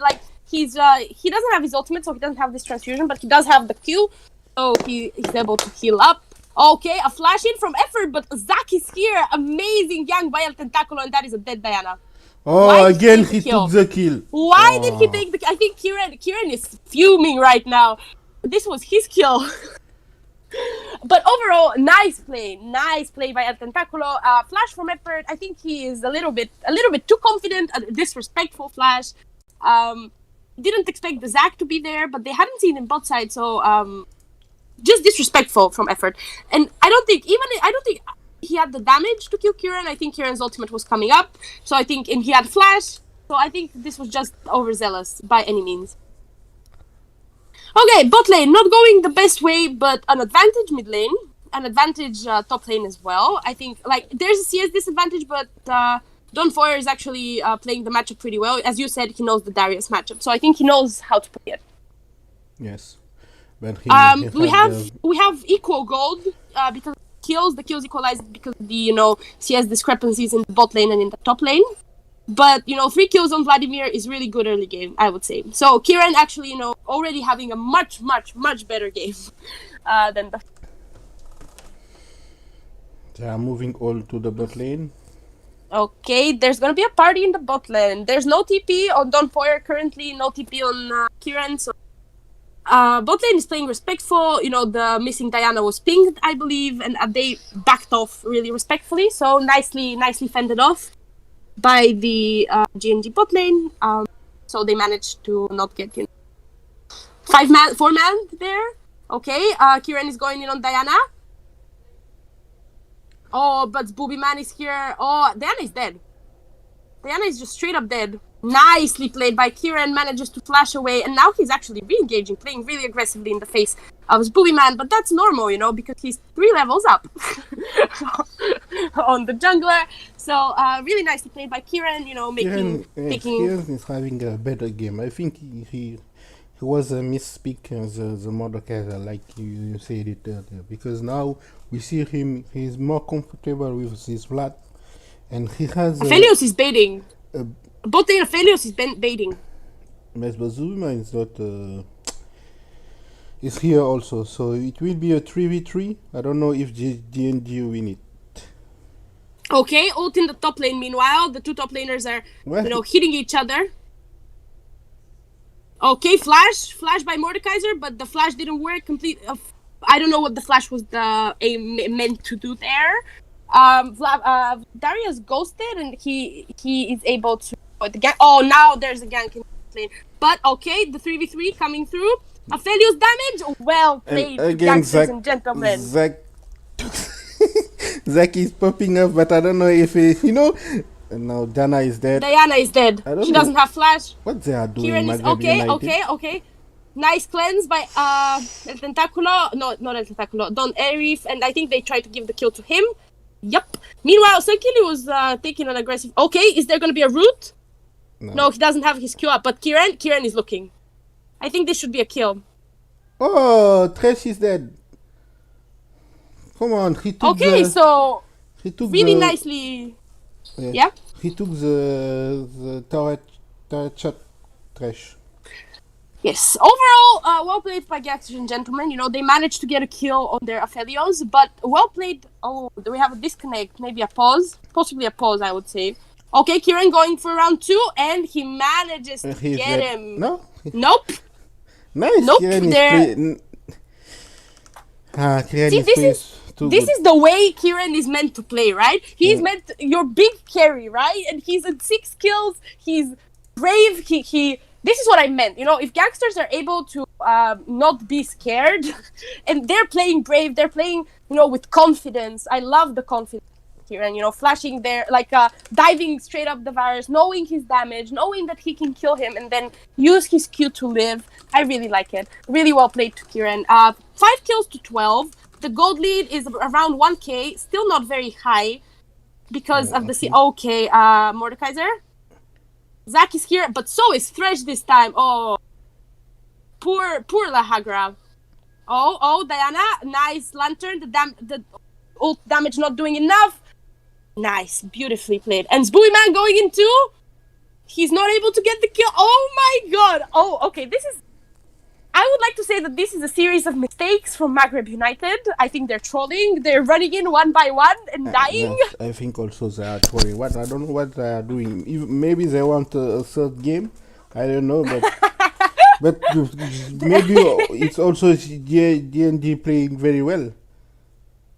he doesn't have his ultimate, so he doesn't have this transfusion, but he does have the Q. So he's able to heal up. Okay, a flash in from Effort, but Zach is here. Amazing young by El Tentaculo, and that is a dead Diana. Again he took the kill. Why did he take the kill? I think Kieran is fuming right now. This was his kill. But overall, nice play by El Tentaculo. Flash from Effort. I think he is a little bit too confident. A disrespectful flash. Didn't expect the Zach to be there, but they hadn't seen him bot side, so just disrespectful from Effort. And I don't think he had the damage to kill Kieran. I think Kieran's ultimate was coming up, so I think, and he had flash, so I think this was just overzealous by any means. Okay, bot lane not going the best way, but an advantage mid lane, an advantage top lane as well. I think there's a CS disadvantage, but Dunfoyer is actually playing the matchup pretty well. As you said, he knows the Darius matchup, so I think he knows how to play it. Yes. But we have equal gold because the kills equalized because of the CS discrepancies in the bot lane and in the top lane. But 3 kills on Vladimir is really good early game, I would say. So Kieran actually already having a much better game than the. They are moving all to the bot lane. Okay, there's gonna be a party in the bot lane. There's no TP on Dunfoyer currently, no TP on Kieran, so bot lane is playing respectful. The missing Diana was pinged, I believe, and they backed off really respectfully. So nicely fended off by the GNG bot lane. So they managed to not get 4 man there. Okay, Kieran is going in on Diana. Oh, but Boogeyman is here. Oh, Diana is dead. Diana is just straight up dead. Nicely played by Kieran, manages to flash away, and now he's actually re-engaging, playing really aggressively in the face of his bully man, but that's normal, you know, because he's 3 levels up on the jungler. So really nicely played by Kieran, you know, taking... Kieran is having a better game. I think he was a misspeak, the Mordekaiser, like you said it earlier, because now we see him, he's more comfortable with his Vlad, and he has... Aphelios is baiting. Both the Aphelios is baiting. But Zuma is not... is here also, so it will be a 3v3. I don't know if DND win it. Okay, ult in the top lane. Meanwhile, the 2 top laners are, you know, hitting each other. Okay, flash by Mordekaiser, but the flash didn't work. I don't know what the flash was meant to do there. Darius ghosted, and he is able to the gank. Oh, now there's a gank in the lane. But okay, the 3v3 coming through. Aphelios damage. Well played, youngsters and gentlemen. Zach is popping up, but I don't know if you know. No, Diana is dead. Diana is dead. She doesn't have flash. What they are doing? Kieran is okay. Nice cleanse by El Tentaculo. No, not El Tentaculo. Don Arif, and I think they tried to give the kill to him. Yup. Meanwhile, Senkili was taking an aggressive... Okay, is there going to be a root? No, he doesn't have his Q up, but Kieran is looking. I think this should be a kill. Oh, Thresh is dead. Come on, he took so... He took really nicely... Yeah? He took the turret shot, Thresh. Yes, overall, well played by Gaxers and gentlemen. You know, they managed to get a kill on their Aphelios, but well played. Oh, do we have a disconnect? Maybe a pause? Possibly a pause, I would say. Okay, Kieran going for round 2, and he manages to get him. No? Nope. Nice. Nope. Kieran See, this is the way Kieran is meant to play, right? He's meant your big carry, right? And he's at 6 kills. He's brave. This is what I meant. You know, if gangsters are able to not be scared, and they're playing brave, they're playing, you know, with confidence. I love the confidence here, and you know, flashing there, like diving straight up the virus, knowing his damage, knowing that he can kill him, and then use his Q to live. I really like it. Really well played to Kieran. 5 kills to 12. The gold lead is around 1k. Still not very high because of the Okay, Mordekaiser. Zach is here, but so is Thresh this time. Oh, poor Lahagra. Oh, Diana, nice lantern. The ult damage not doing enough. Nice, beautifully played. And Zbuiman going in too. He's not able to get the kill. Oh my god. Oh, okay. I would like to say that this is a series of mistakes from Maghreb United. I think they're trolling. They're running in one by one and dying. Yes, I think also they are trolling. I don't know what they are doing. Maybe they want a third game. I don't know, but maybe it's also D&D playing very well.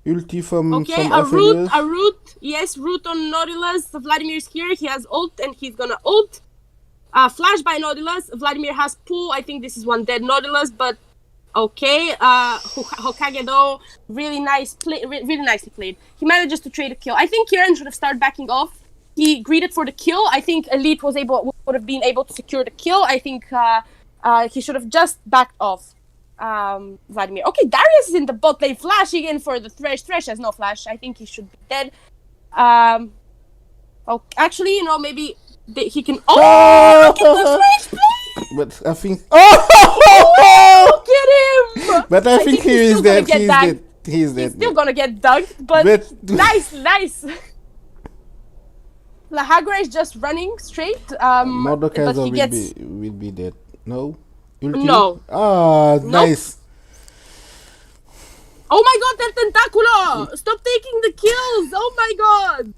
Ulti from a root. Yes, root on Nautilus. Vladimir's here. He has ult and he's gonna ult. Flash by Nautilus. Vladimir has pull. I think this is one dead Nautilus, but okay. Hokage though, really really nicely played. He manages to trade a kill. I think Kieran should have started backing off. He greeted for the kill. I think Elite would have been able to secure the kill. I think he should have just backed off. Vladimir. Okay, Darius is in the bot lane, flashing in for the Thresh. Thresh has no flash. I think he should be dead. Actually, you know, maybe he can. Oh, look at the Thresh play! But I think. Oh, get him! But I think he is dead. He's dead. He's still gonna get dunked, but nice. Lahagra is just running straight. Mordekaiser will be dead. No. Ulti? No. Nice. Oh my god, that Tentaculo! Stop taking the kills! Oh my god!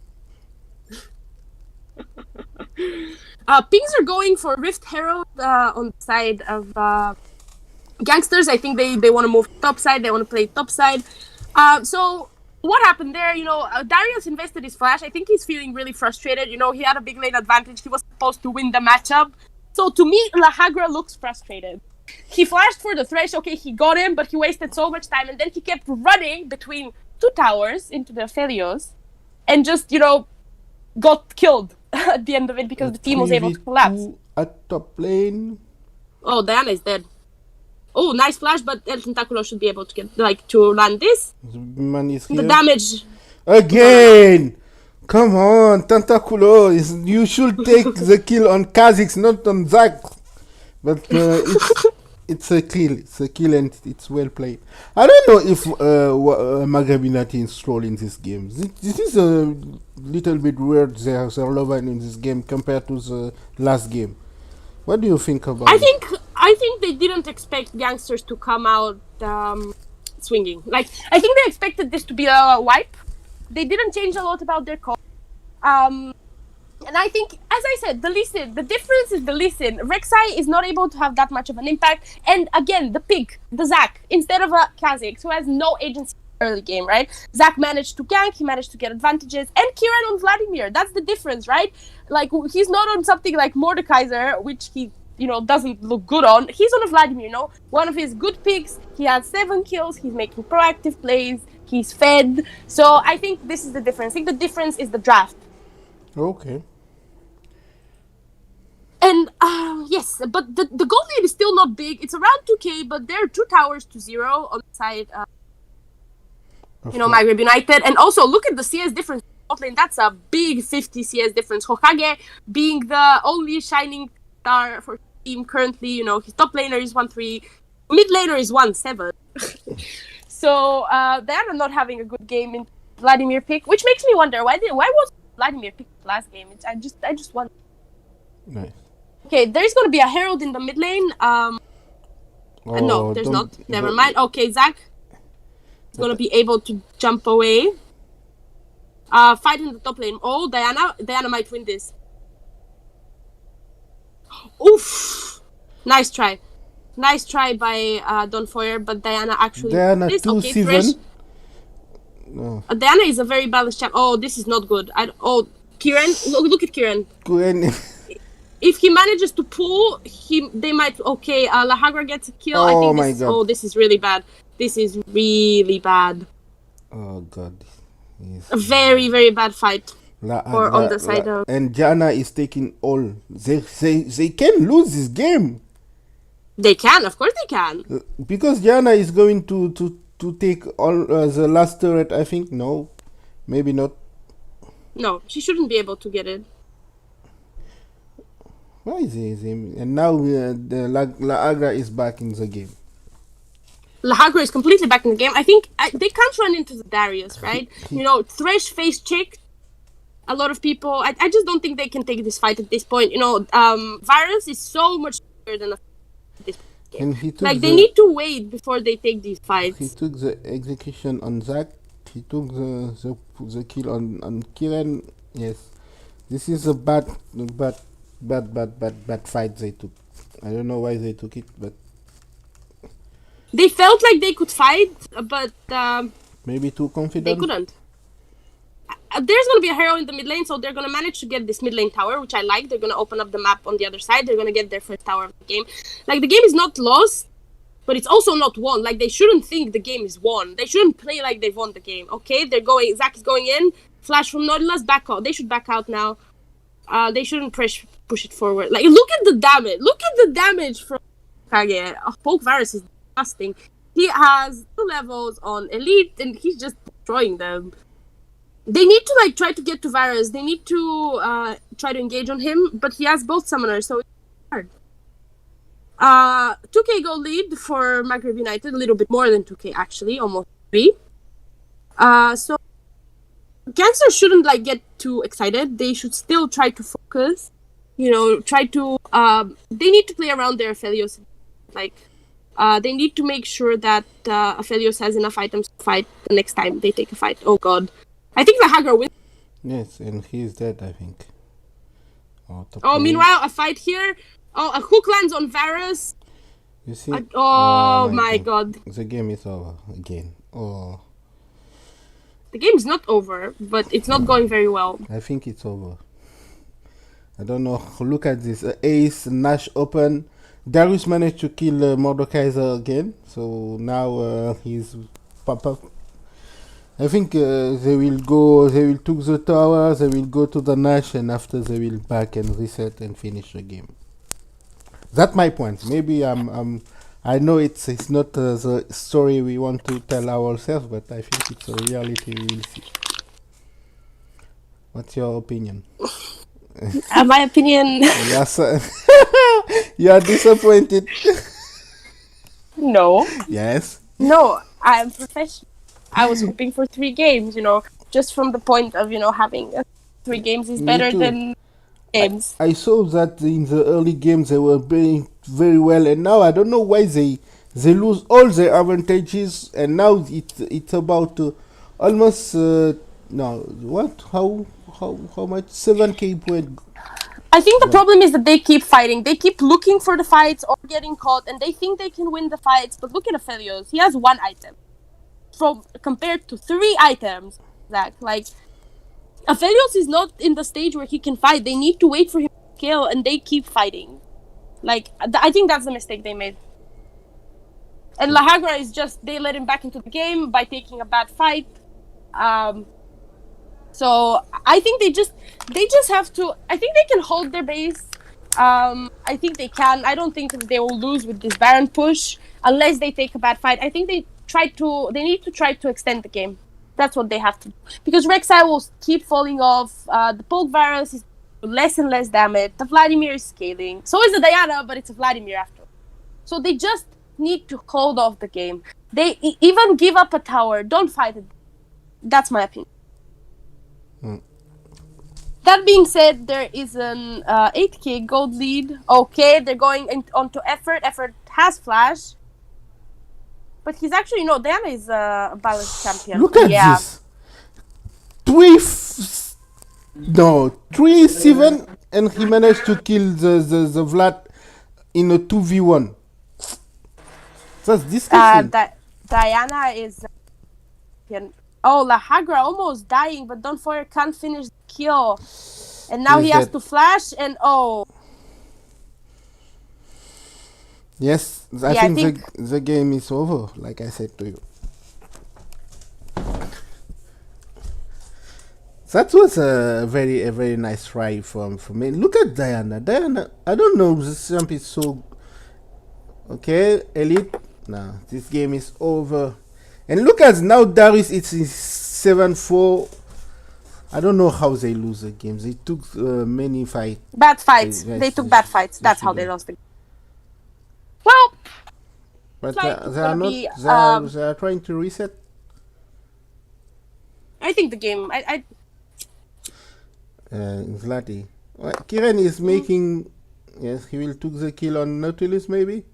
Pings are going for Rift Herald on the side of gangsters. I think they want to move top side. They want to play top side. So what happened there? You know, Darius invested his flash. I think he's feeling really frustrated. You know, he had a big lane advantage. He was supposed to win the matchup. So to me, Lahagra looks frustrated. He flashed for the Thresh. Okay, he got him, but he wasted so much time. And then he kept running between 2 towers into the Aphelios and just, you know, got killed. at the end of it because the team was able to collapse. 3v2 at top lane. Oh, Diana is dead. Oh, nice flash, but El Tentaculo should be able to get to land this. The man is here. The damage. Again! Come on, Tentaculo. You should take the kill on Kha'Zix, not on Zac. But it's a kill. It's a kill and it's well played. I don't know if Maghreb is trolling this game. This is a little bit weird, their Lovan in this game compared to the last game. What do you think about it? I think they didn't expect gangsters to come out swinging. Like, I think they expected this to be a wipe. They didn't change a lot about their call. And I think, as I said, the difference is the listen. Rek'Sai is not able to have that much of an impact. And again, the pick, the Zac, instead of a Kha'Zix, who has no agency early game, right? Zac managed to gank, he managed to get advantages, and Kieran on Vladimir. That's the difference, right? Like, he's not on something like Mordekaiser, which he, doesn't look good on. He's on a Vladimir, one of his good picks. He has 7 kills, he's making proactive plays, he's fed. So I think this is the difference. I think the difference is the draft. Okay. And yes, but the gold lead is still not big. It's around 2k, but there are 2 towers to 0 on the side. Maghreb United. And also, look at the CS difference. That's a big 50 CS difference. Hokage being the only shining star for team currently. His top laner is 1-3. Mid laner is 1-7. So they are not having a good game in Vladimir pick, which makes me wonder why was Vladimir picked last game. I just wonder. Nice. Okay, there's gonna be a Herald in the mid lane. No, there's not. Never mind. Okay, Zac is gonna be able to jump away. Fight in the top lane. Oh, Diana might win this. Oof! Nice try by Don Foyer, but Diana actually. Diana this. 2-7. No. Diana is a very balanced champ. Oh, this is not good. Kieran, look at Kieran. If he manages to pull, they might. Okay, Lahagra gets a kill. Oh, I think my God. Oh, this is really bad. This is really bad. Oh God. Yes. A very, very bad fight. On the side of. And Diana is taking all. They can lose this game. They can, of course they can. Because Diana is going to take all the last turret. I think no, maybe not. No, she shouldn't be able to get it. Why is he? And now Lahagra is back in the game. Lahagra is completely back in the game. I think they can't run into the Darius, right? Thresh face checked. A lot of people. I just don't think they can take this fight at this point. Virus is so much better than this game. And he took they need to wait before they take these fights. He took the execution on Zac. He took the kill on Kieran. Yes, this is a bad fight they took. I don't know why they took it, but they felt like they could fight, but maybe too confident. They couldn't. There's going to be a hero in the mid lane, so they're going to manage to get this mid lane tower, which I like. They're going to open up the map on the other side. They're going to get their first tower of the game. Like, the game is not lost, but it's also not won. Like, they shouldn't think the game is won. They shouldn't play like they've won the game. Okay, Zac is going in. Flash from Nautilus, back out. They should back out now. They shouldn't push it forward. Like, look at the damage. Look at the damage from Kage. Poke Varus is disgusting. He has 2 levels on Elite, and he's just destroying them. They need to try to get to Varus. They need to try to engage on him, but he has both summoners, so it's hard. 2k goal lead for Maghreb United, a little bit more than 2k actually, almost 3. So gangsters shouldn't get too excited. They should still try to focus. Try to. They need to play around their Aphelios. They need to make sure that Aphelios has enough items to fight the next time they take a fight. Oh God. I think the Hagar wins. Yes, and he's dead, I think. Meanwhile, a fight here. Oh, a hook lands on Varus. You see? Oh my God. The game is over again. Oh. The game is not over, but it's not going very well. I think it's over. I don't know. Look at this. Ace, Nash open. Darius managed to kill Mordekaiser again. So now he's Papa. I think they will go. They will took the tower. They will go to the Nash, and after they will back and reset and finish the game. That's my point. Maybe I know it's not the story we want to tell ourselves, but I think it's a reality we will see. What's your opinion? My opinion, Yes, you are disappointed. no. Yes. No, I'm professional. I was hoping for 3 games, just from the point of, having 3 games is Me better too. than games. I saw that in the early games they were playing very well, and now I don't know why they lose all their advantages, and now it's about almost no what how much 7k point. I think the problem is that they keep fighting. They keep looking for the fights or getting caught, and they think they can win the fights. But look at Aphelios. He has 1 item compared to 3 items. Zach, like, Aphelios is not in the stage where he can fight. They need to wait for him to kill, and they keep fighting. Like, I think that's the mistake they made. And Lahagra is just, they let him back into the game by taking a bad fight. So I think they just have to. I think they can hold their base. I think they can. I don't think that they will lose with this Baron push unless they take a bad fight. I think they need to try to extend the game. That's what they have to do. Because Rek'Sai will keep falling off. The Poke Varus is less and less damage. The Vladimir is scaling. So is the Diana, but it's a Vladimir after. So they just need to hold off the game. They even give up a tower. Don't fight it. That's my opinion. That being said, there is an 8k gold lead. Okay, they're going onto Effort. Effort has flash. But he's actually, no, Diana is a balanced champion. Look at this. 3-7, and he managed to kill the Vlad in a 2v1. That's disgusting. Diana is... Oh, Lahagra almost dying, but Donfoyer can't finish the kill. And now he has to flash, and oh... Yes, I think the game is over, like I said to you. That was a very nice try from me. Look at Diana. Diana, I don't know, this jump is so... Okay, Elite. No, this game is over. And look at now Darius, it's 7-4. I don't know how they lose the games. They took many fights. Bad fights. They took bad fights. That's how they lost the game. Well, but they are not. They are trying to reset. I think the game. Zlati. Well, Kiran is making. Yes, he will took the kill on Nautilus. Maybe.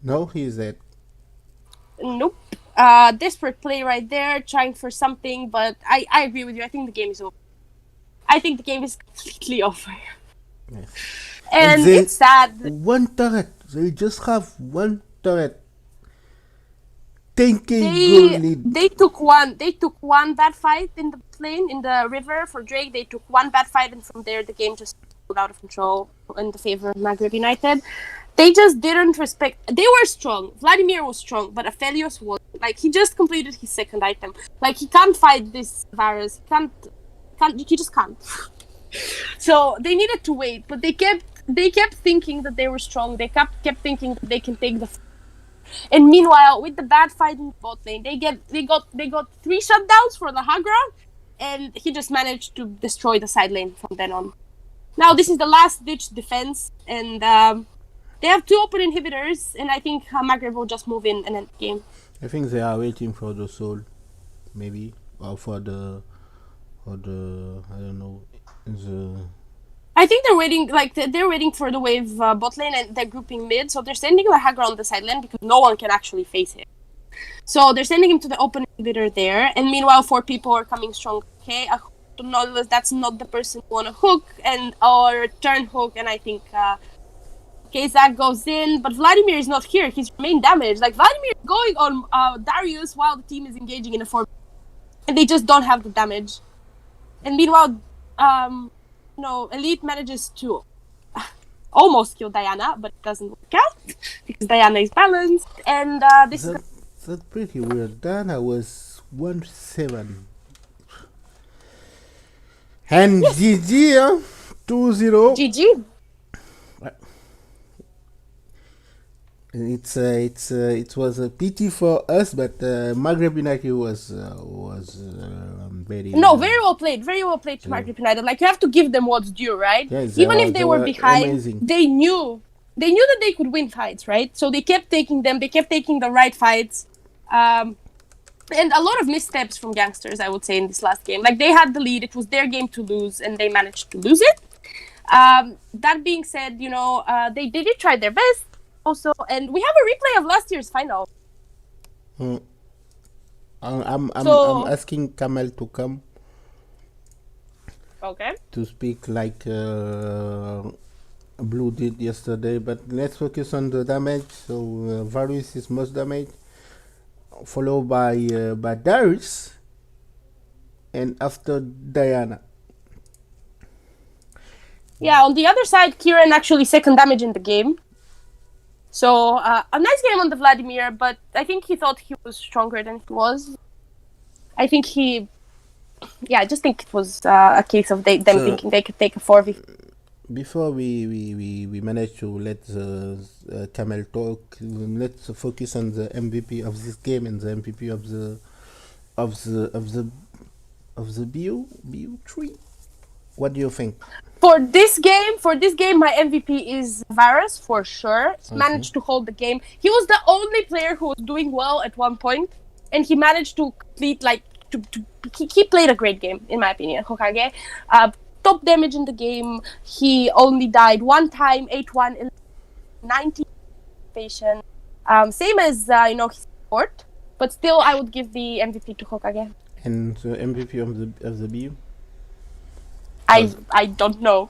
No, he is dead. Nope. Desperate play right there, trying for something. But I agree with you. I think the game is over. I think the game is completely over. Yes. And it's sad. One turret. They just have one turret. 10k gold lead. They took one bad fight in the lane, in the river for Drake. They took one bad fight, and from there the game just got out of control in the favor of Maghreb United. They just didn't respect. They were strong. Vladimir was strong, but Aphelios was like, he just completed his second item. Like, he can't fight this virus. He just can't. So they needed to wait, but they kept thinking that they were strong. They kept thinking that they can take the. And meanwhile, with the bad fight in the bot lane, they got 3 shutdowns for the Hagra, and he just managed to destroy the side lane from then on. Now this is the last ditch defense, and they have 2 open inhibitors, and I think Maghreb will just move in and end the game. I think they are waiting for the soul, maybe, or for the I don't know. I think they're waiting, they're waiting for the wave bot lane, and they're grouping mid, so they're sending the Hagra on the side lane because no one can actually face him. So they're sending him to the open inhibitor there, and meanwhile 4 people are coming strong. Okay, that's not the person who want to hook or turn hook, and I think Zach goes in, but Vladimir is not here. He's main damage. Like, Vladimir is going on Darius while the team is engaging in a 4, and they just don't have the damage. And meanwhile, Elite manages to almost kill Diana, but it doesn't work out because Diana is balanced. And that's pretty weird. Diana was 1-7. And GG, hein? 2-0. GG. It was a pity for us, but Maghreb United was very No, very well played. Very well played to Margaret United. Like, you have to give them what's due, right? Yes, Even if they were behind, amazing. they knew that they could win fights, right? So they kept taking them. They kept taking the right fights. And a lot of missteps from Gangsters, I would say, in this last game. Like, they had the lead. It was their game to lose, and they managed to lose it. That being said, they did try their best also. And we have a replay of last year's final. I'm asking Kamel to come. Okay. To speak like Blue did yesterday, but let's focus on the damage. So Varus is most damage, followed by Darius, and after Diana. Yeah, on the other side, Kieran actually second damage in the game. So a nice game on the Vladimir, but I think he thought he was stronger than he was. I just think it was a case of them thinking they could take a 4v. Before we manage to let Kamel talk, let's focus on the MVP of this game and the MVP of the BU3. What do you think? For this game, my MVP is Varus for sure. He managed to hold the game. He was the only player who was doing well at one point, and he managed to complete he played a great game in my opinion. Hokage, top damage in the game. He only died one time, 8-1, 90 patient. Same as his support, but still I would give the MVP to Hokage. And the MVP of the BU? I don't know.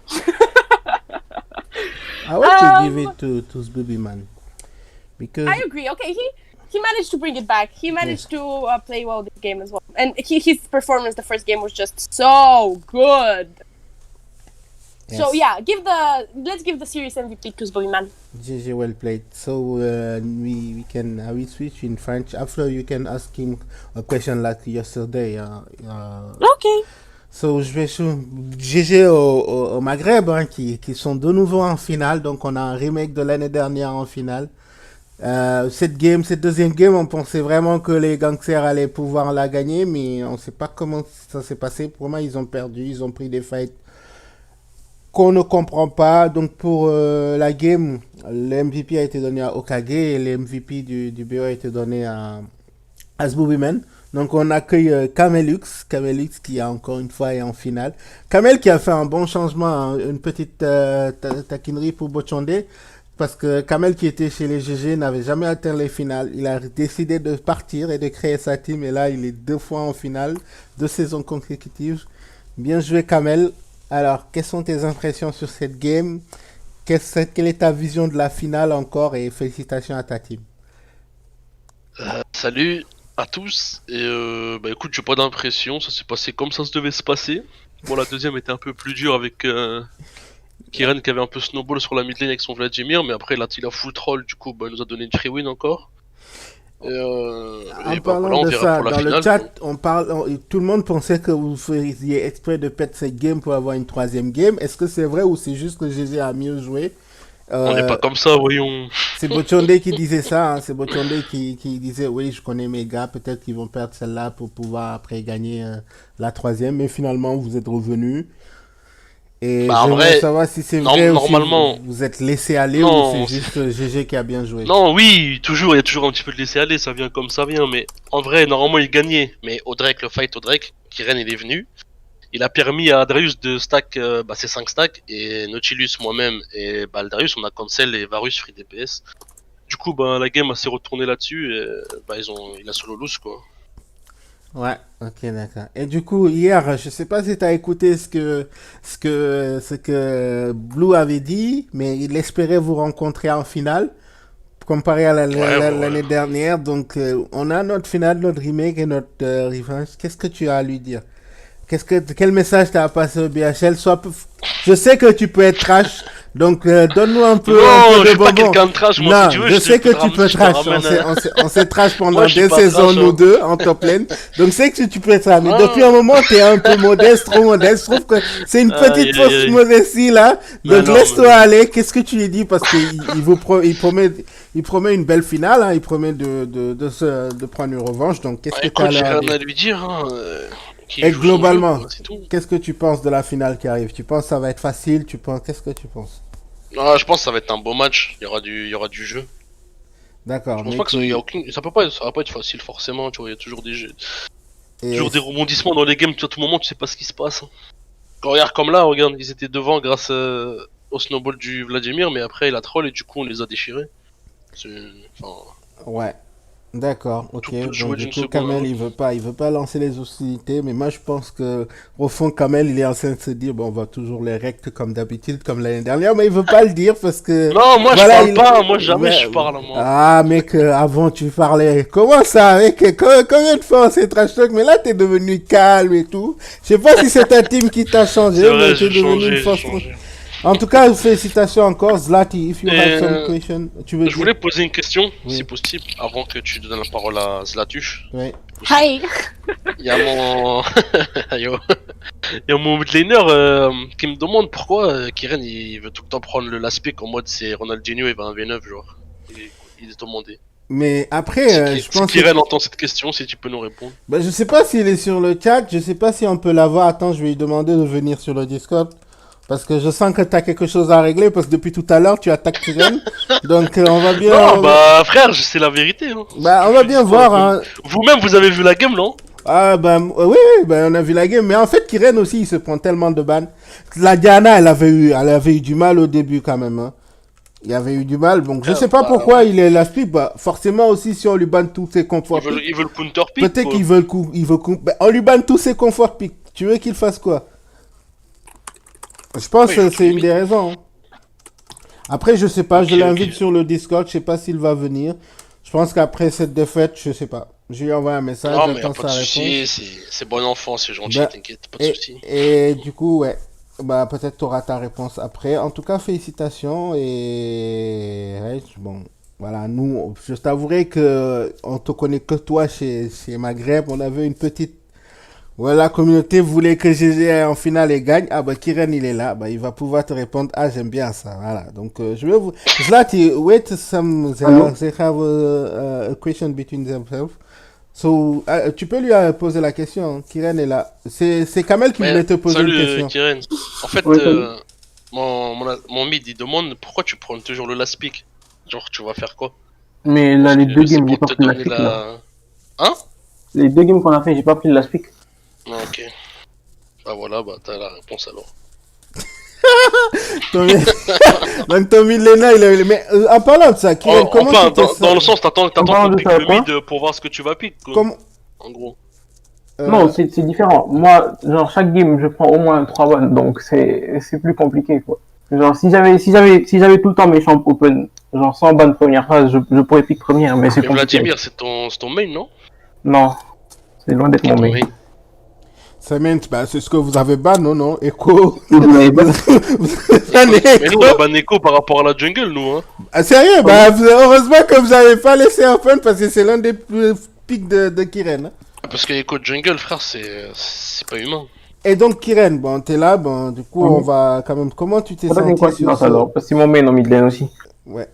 I want to give it to Zbubi man, because I agree. Okay, he managed to bring it back. He managed to play well this game as well, and his performance the first game was just so good. Yes. So yeah, let's give the series MVP to Zbubi man. GG, well played. So we switch in French. After you can ask him a question like yesterday. Okay. So, je vais sur GG au Maghreb, hein, qui sont de nouveau en finale. Donc, on a un remake de l'année dernière en finale. Cette deuxième game, on pensait vraiment que les Gangsters allaient pouvoir la gagner, mais on ne sait pas comment ça s'est passé. Pour moi, ils ont perdu, ils ont pris des fights qu'on ne comprend pas. Donc, pour la game, le MVP a été donné à Okage et le MVP du BO a été donné à Zbubiman. Donc on accueille Kamelux qui encore une fois est en finale. Kamel qui a fait un bon changement, hein, une petite taquinerie pour Bochondé, parce que Kamel qui était chez les GG n'avait jamais atteint les finales. Il a décidé de partir et de créer sa team, et là il est 2 fois en finale, 2 saisons consécutives. Bien joué Kamel. Alors, quelles sont tes impressions sur cette game? Quelle est ta vision de la finale encore, et félicitations à ta team. Salut à tous, et écoute, j'ai pas d'impression, ça s'est passé comme ça se devait se passer. Bon, la deuxième était un peu plus dure avec Kiren qui avait un peu snowball sur la mid lane avec son Vladimir, mais après il a full troll, du coup il nous a donné une free win encore. En parlant de ça, dans le chat, tout le monde pensait que vous faisiez exprès de perdre cette game pour avoir une troisième game. Est-ce que c'est vrai ou c'est juste que GG a mieux joué? On n'est pas comme ça, voyons. C'est Bochondé qui disait ça, hein. C'est Bochondé qui disait oui, je connais mes gars, peut-être qu'ils vont perdre celle-là pour pouvoir après gagner la troisième, mais finalement vous êtes revenus. Et j'aimerais savoir si c'est vrai ou si vous êtes laissé aller, ou c'est juste GG qui a bien joué. Non, oui, toujours, il y a toujours un petit peu de laisser aller, ça vient comme ça vient, mais en vrai, normalement il gagnait. Mais le fight Audrek, Kiren il est venu. Il a permis à Darius de stack ses 5 stacks, et Nautilus, moi-même, et le Darius, on a cancel et Varus free DPS. Du coup, la game s'est retournée là-dessus, et il a solo loose, quoi. Ouais, ok, d'accord. Et du coup, hier, je sais pas si tu as écouté ce que Blue avait dit, mais il espérait vous rencontrer en finale, comparé à l'année dernière. Donc, on a notre finale, notre remake et notre revanche. Qu'est-ce que tu as à lui dire? Quel message t'as passé au BHL? Je sais que tu peux être trash, Donc, donne-nous un peu Non, de je suis pas bonbons. quelqu'un de trash, moi, Non, si tu veux, je sais que tu peux je te trash. ramène, On s'est trash pendant Moi, je suis des pas saisons, trash, nous hein. deux, en top lane. Donc, c'est que tu peux ça. Mais Ah. depuis un moment, t'es un peu modeste, trop modeste. Je trouve que c'est une Aïe, petite aïe, fausse aïe. modestie, là. Mais Donc, non, laisse-toi mais non. aller. Qu'est-ce que tu lui dis? Parce il promet une belle finale, hein. Il promet de prendre une revanche. Donc, qu'est-ce Bah, que tu as à écoute, j'ai leur rien dire? à lui dire, hein. Qui Et joue son jeu, globalement, quoi, c'est tout. qu'est-ce que tu penses de la finale qui arrive? Tu penses que ça va être facile? Qu'est-ce que tu penses? Ah, je pense que ça va être un beau match. Il y aura du jeu. D'accord, Je pense mais pas que ça va pas être facile forcément. Tu vois, il y a toujours des jeux, et toujours des rebondissements dans les games. À tout moment, tu sais pas ce qui se passe, hein. Regarde comme là, regarde, ils étaient devant grâce au snowball du Vladimir, mais après il a troll et du coup on les a déchirés. C'est- Enfin, ouais. D'accord, ok. tout peut Donc jouer du d'une coup, seconde à Kamel, l'autre. il veut pas lancer les hostilités, mais moi je pense que au fond, Kamel, il est en train de se dire, bon, on va toujours les rectes comme d'habitude, comme l'année dernière, mais il veut pas le dire parce que, Non, moi je voilà, parle pas, moi jamais ouais, je parle moi. ah, mec, avant tu parlais, comment ça, mec, combien de fois on s'est trash talk, mais là t'es devenu calme et tout. Je sais pas si c'est ta team qui t'a changé, C'est mais vrai, t'es devenu une j'ai force. changé. En tout cas, félicitations encore, Zlati, if you Et, have some question, tu veux Je dire? voulais poser une question, Oui. si possible, avant que tu donnes la parole à Zlatuche. Oui. Hi. Il y a mon. Yo. Il y a mon midlaner qui me demande pourquoi Kiren il veut tout le temps prendre le last pick en mode c'est Ronaldinho il va un V9 genre. Il est demandé. Mais après, je Si pense que... Kiren entend cette question, si tu peux nous répondre. Bah, je sais pas s'il est sur le chat, je sais pas si on peut l'avoir. Attends, je vais lui demander de venir sur le Discord. Parce que je sens que tu as quelque chose à régler, parce que depuis tout à l'heure, tu attaques Kiren. Donc, on va bien... Non, bah frère, c'est la vérité. Hein. Bah, on va bien voir, hein. Vous-même, vous avez vu la game, non? Ah, bah, oui, oui, bah, on a vu la game. Mais en fait, Kiren aussi, il se prend tellement de ban. La Diana, elle avait eu du mal au début, quand même, hein. Il avait eu du mal, donc je sais pas pourquoi il est last pick. Bah, forcément aussi, si on lui banne tous ses confort picks, Ils veulent counter pick. peut-être qu'il veut bah, on lui banne tous ses confort picks. Tu veux qu'il fasse quoi? Je pense que c'est une des raisons, hein. Après, je sais pas, je l'invite sur le Discord, je sais pas s'il va venir. Je pense qu'après cette défaite, je sais pas. Je lui envoie un message, Non, mais j'attends pas de sa soucis, réponse. c'est bon enfant, c'est gentil, Bah, t'inquiète, pas de soucis. Et du coup, ouais. Bah, peut-être tu auras ta réponse après. En tout cas, félicitations. Et ouais, bon, voilà, nous, je t'avouerai que on te connaît que toi chez Maghreb. On avait une petite. Voilà, la communauté voulait que GG aille en finale et gagne. Ah, bah, Kiren, il est là. Bah, il va pouvoir te répondre. Ah, j'aime bien ça. Voilà. Donc, je vais vous. Zlati, wait some. They have a question between themselves. So, tu peux lui poser la question, hein. Kiren est là. C'est Kamel qui voulait te poser une question. Kiren. En fait, Ouais, salut. mon mid il demande pourquoi tu prends toujours le last pick. Genre, tu vas faire quoi? Mais là, les deux C'est games, j'ai pour pas te pris la donner pick, là. la. Hein? Les deux games qu'on a fait, j'ai pas pris la pick. Ah, ok. Bah voilà, bah t'as la réponse alors. Donc, Tommy Lena, mais en parlant de ça, Kiren, comment Enfin, tu te dans le sens, t'attends parlant ton de pick ça, de quoi mid pour voir ce que tu vas pick. Quoi. Comment... En gros. Non, c'est différent. Moi, genre, chaque game, je prends au moins 3 bans, donc c'est plus compliqué, quoi. Genre, si j'avais tout le temps mes champs open, genre, sans ban première phase, je pourrais pick première, mais c'est Mais compliqué. Vladimir, c'est ton main, non? Non. C'est loin d'être Qui est mon ton main. main? Semaine, bah, c'est ce que vous avez ban, non? Echo. Vous l'avez ban. Mais nous, on a ban Echo par rapport à la jungle, nous, hein. Ah, sérieux? Bah, heureusement que vous avez pas laissé open parce que c'est l'un des plus pics de Kiren, hein. Parce que Echo jungle, frère, c'est pas humain. Et donc, Kiren, bon, t'es là, bon, du coup, on va quand même. Comment tu t'es C'est pas une senti coïncidence sur alors, parce que c'est mon main en mid lane aussi. Ouais.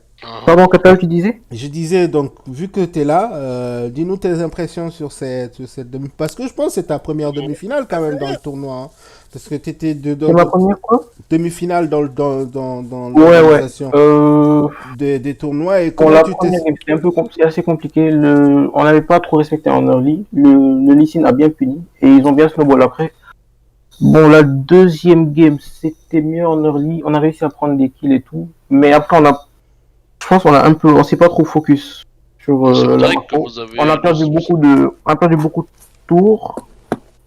Pardon, Katal, tu disais? Je disais, donc, vu que t'es là, dis-nous tes impressions sur cette demi... Parce que je pense que c'est ta première demi-finale quand même dans le tournoi, hein. Parce que t'étais C'est ma première quoi? demi-finale dans Ouais, l'organisation ouais. des tournois. Et Pour comment la tu t'es... première game, c'était un peu c'est assez compliqué. On n'avait pas trop respecté en early. Le Lee Sin a bien puni et ils ont bien snowball après. Bon, la deuxième game, c'était mieux en early. On a réussi à prendre des kills et tout. Mais après, je pense on s'est pas trop focus sur C'est la vrai que macro. vous avez On a le- perdu beaucoup de tours.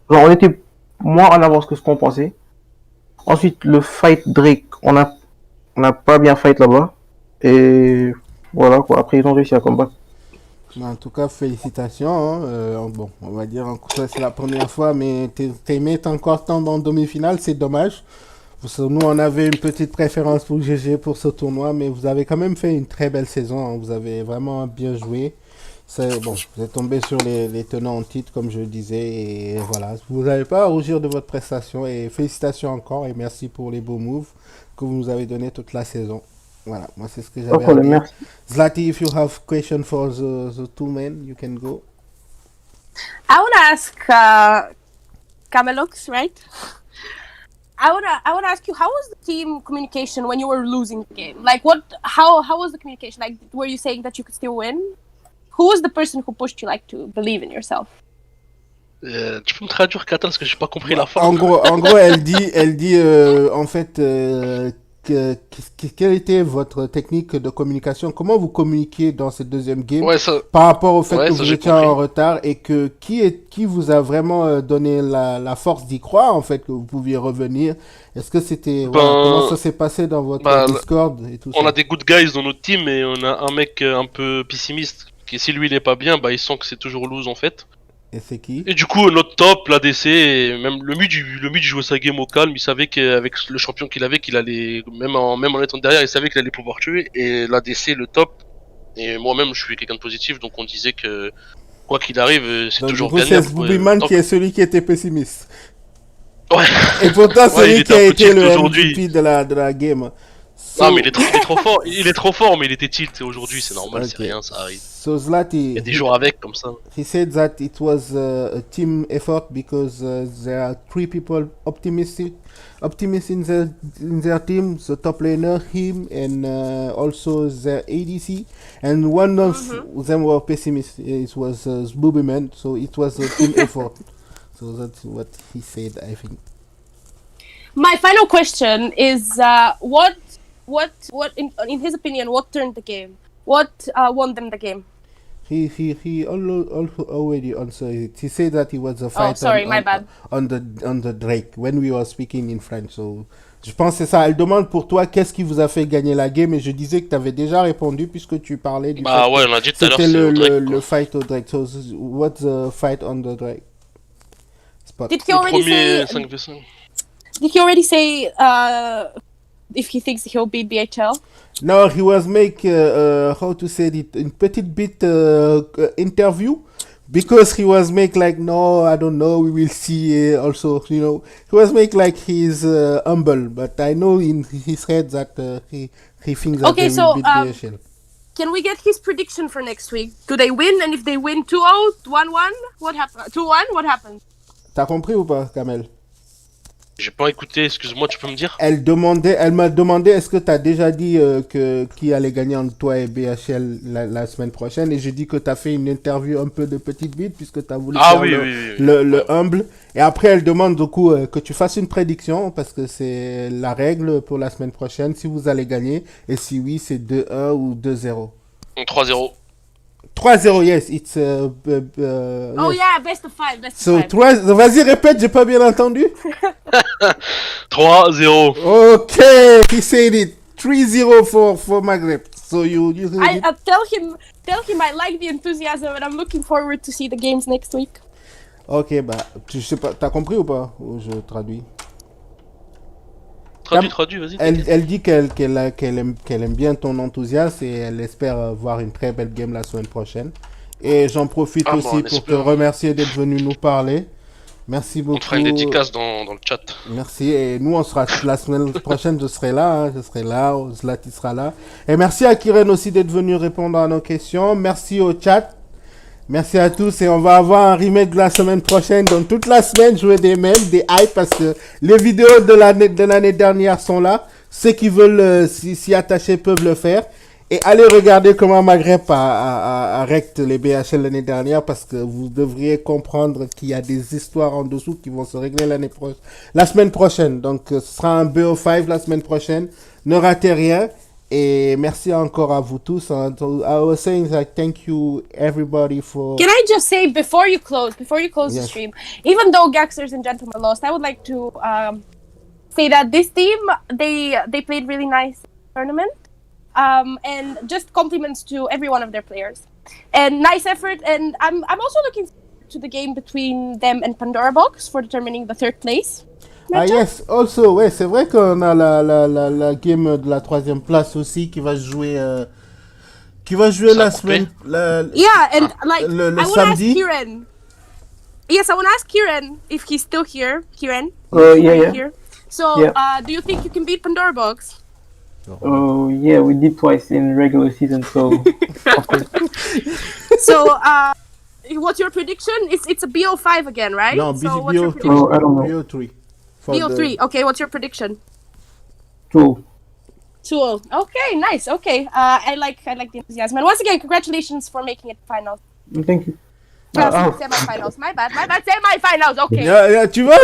Genre, on était moins en avance que ce qu'on pensait. Ensuite, le fight Drake, on n'a pas bien fight là-bas. Et voilà quoi, après ils ont réussi à combattre. En tout cas, félicitations, hein. Bon, on va dire que c'est la première fois, mais tes mates encore tant en demi-finale, c'est dommage. Nous, on avait une petite préférence pour GG pour ce tournoi, mais vous avez quand même fait une très belle saison. Hein. Vous avez vraiment bien joué. Bon, vous êtes tombé sur les tenants en titre, comme je le disais, et voilà. Vous n'avez pas à rougir de votre prestation, et félicitations encore, et merci pour les beaux moves que vous nous avez donnés toute la saison. Voilà, moi c'est ce que j'avais à dire. Merci. Zlati, if you have question for the two men, you can go. I want to ask Camelux, right? I want to ask you, how was the team communication when you were losing the game? Like, how was the communication? Like, were you saying that you could still win? Who was the person who pushed you, like, to believe in yourself? Tu peux me traduire, Kata, parce que j'ai pas compris la fin. En gros, elle dit en fait, quelle était votre technique de communication? Comment vous communiquiez dans ce deuxième game par rapport au fait que vous étiez en retard et que qui vous a vraiment donné la force d'y croire, en fait, que vous pouviez revenir? Est-ce que c'était comment ça s'est passé dans votre Discord et tout ça? On a des good guys dans notre team et on a un mec un peu pessimiste qui, si lui il est pas bien, il sent que c'est toujours lose en fait. Et c'est qui? Et du coup, notre top, l'ADC, et même le mid jouait sa game au calme, il savait qu'avec le champion qu'il avait, qu'il allait, même en étant derrière, il savait qu'il allait pouvoir tuer, et l'ADC, le top, et moi-même, je suis quelqu'un de positif, donc on disait que, quoi qu'il arrive, c'est toujours gagnant. C'est Boobyman qui est celui qui était pessimiste. Ouais. Et pourtant, c'est lui qui a été le MVP de la game. Ah, mais il est trop fort, il est trop fort, mais il était tilt aujourd'hui, c'est normal, c'est rien, ça arrive. So Zlati, il y a des jours avec, comme ça. He said that it was a team effort because there are 3 people optimistic in their team, the top laner, him, and also the ADC, and one of them were pessimistic. It was Boobyman, so it was a team effort. So that's what he said, I think. My final question is, what in his opinion, what turned the game? What won them the game? He already answered it. He said that it was a fight on the Drake when we were speaking in French. So, je pense que c'est ça. Elle demande pour toi qu'est-ce qui vous a fait gagner la game, et je disais que tu avais déjà répondu puisque tu parlais du fait ouais, on a dit tout à l'heure, c'était le fight au Drake. So what's the fight on the Drake spot? Did he already say if he thinks he'll beat BHL? No, he was make how to say it, in petite bit interview, because he was make like, no, I don't know, we will see. Also, you know, he was make like he's humble, but I know in his head that he thinks that they will beat BHL. Can we get his prediction for next week? Do they win? And if they win 2-0, 1-1, what happens? 2-1, what happens? T'as compris ou pas, Kamel? J'ai pas écouté, excuse-moi, tu peux me dire? Elle m'a demandé est-ce que tu as déjà dit qui allait gagner entre toi et BHL la semaine prochaine, et j'ai dit que tu as fait une interview un peu de petite bite puisque tu as voulu faire le humble, et après elle demande du coup que tu fasses une prédiction parce que c'est la règle pour la semaine prochaine, si vous allez gagner, et si oui c'est 2-1 ou 2-0. 3-0. 3-0, yes, it's oh yes. Yeah, best of 5, So, vas-y, répète, j'ai pas bien entendu. 3-0. Okay, he said it. 3-0 for Maghreb. So you I tell him I like the enthusiasm and I'm looking forward to see the games next week. Ok, je sais pas, t'as compris ou pas? Ou je traduis? Traduis, vas-y. Elle dit qu'elle aime bien ton enthousiasme et elle espère voir une très belle game la semaine prochaine. Et j'en profite aussi pour te remercier d'être venu nous parler. Merci beaucoup. On fera une dédicace dans le chat. Merci. Et nous, on sera la semaine prochaine, je serai là. Zlati sera là. Et merci à Kiren aussi d'être venu répondre à nos questions. Merci au chat. Merci à tous, et on va avoir un remake de la semaine prochaine. Donc toute la semaine, jouer des memes, des hype, parce que les vidéos de l'année dernière sont là. Ceux qui veulent s'y attacher peuvent le faire. Et allez regarder comment Maghreb a rect les BHL l'année dernière, parce que vous devriez comprendre qu'il y a des histoires en dessous qui vont se régler la semaine prochaine. Donc ce sera un BO5 la semaine prochaine. Ne ratez rien. Et merci encore à vous tous. I was saying that thank you everybody for... Can I just say, before you close the stream, even though Gaxers and Gentlemen lost, I would like to say that this team, they played really nice tournament. And just compliments to every one of their players. And nice effort. And I'm also looking forward to the game between them and Pandora Box for determining the third place. Ah yes, also, ouais, c'est vrai qu'on a la game de la troisième place aussi qui va jouer Ça a la coupé. semaine, Yeah, and like le I want to ask samedi. Kieran. Yes, I want to ask Kieran if he's still here. Kieran, Yeah, are you yeah. here? So, Yeah. do you think you can beat Pandora Box? Oh, yeah, we did twice in regular season, so of course. So, what's your prediction? It's a BO5 again, right? No, so what's your BO3. prediction? Oh, I don't know. BO3. For BO3. Okay, what's your prediction? 2. 2-0. Okay, nice. Okay, I like the enthusiasm. And once again, congratulations for making it finals. Thank you. Semi-finals. My bad. Semi-finals. Okay. Yeah, tu vois,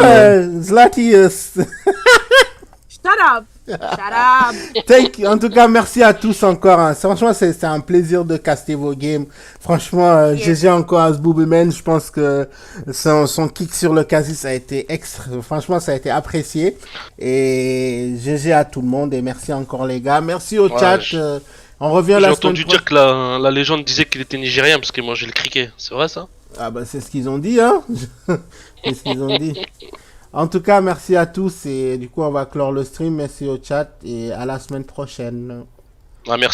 Zlati, Shut up. En tout cas, merci à tous encore. Hein. Franchement, c'est un plaisir de caster vos games. Franchement, GG encore à Zboobman. Je pense que son kick sur le quasi, ça a été franchement, ça a été apprécié. Et GG à tout le monde. Et merci encore, les gars. Merci au chat. On revient la J'ai semaine entendu dire que la légende disait qu'il était nigérien parce qu'il mangeait le criquet. C'est vrai ça? Ah bah c'est ce qu'ils ont dit, hein. C'est ce qu'ils ont dit. En tout cas, merci à tous et du coup, on va clore le stream. Merci au chat et à la semaine prochaine. Ah, merci.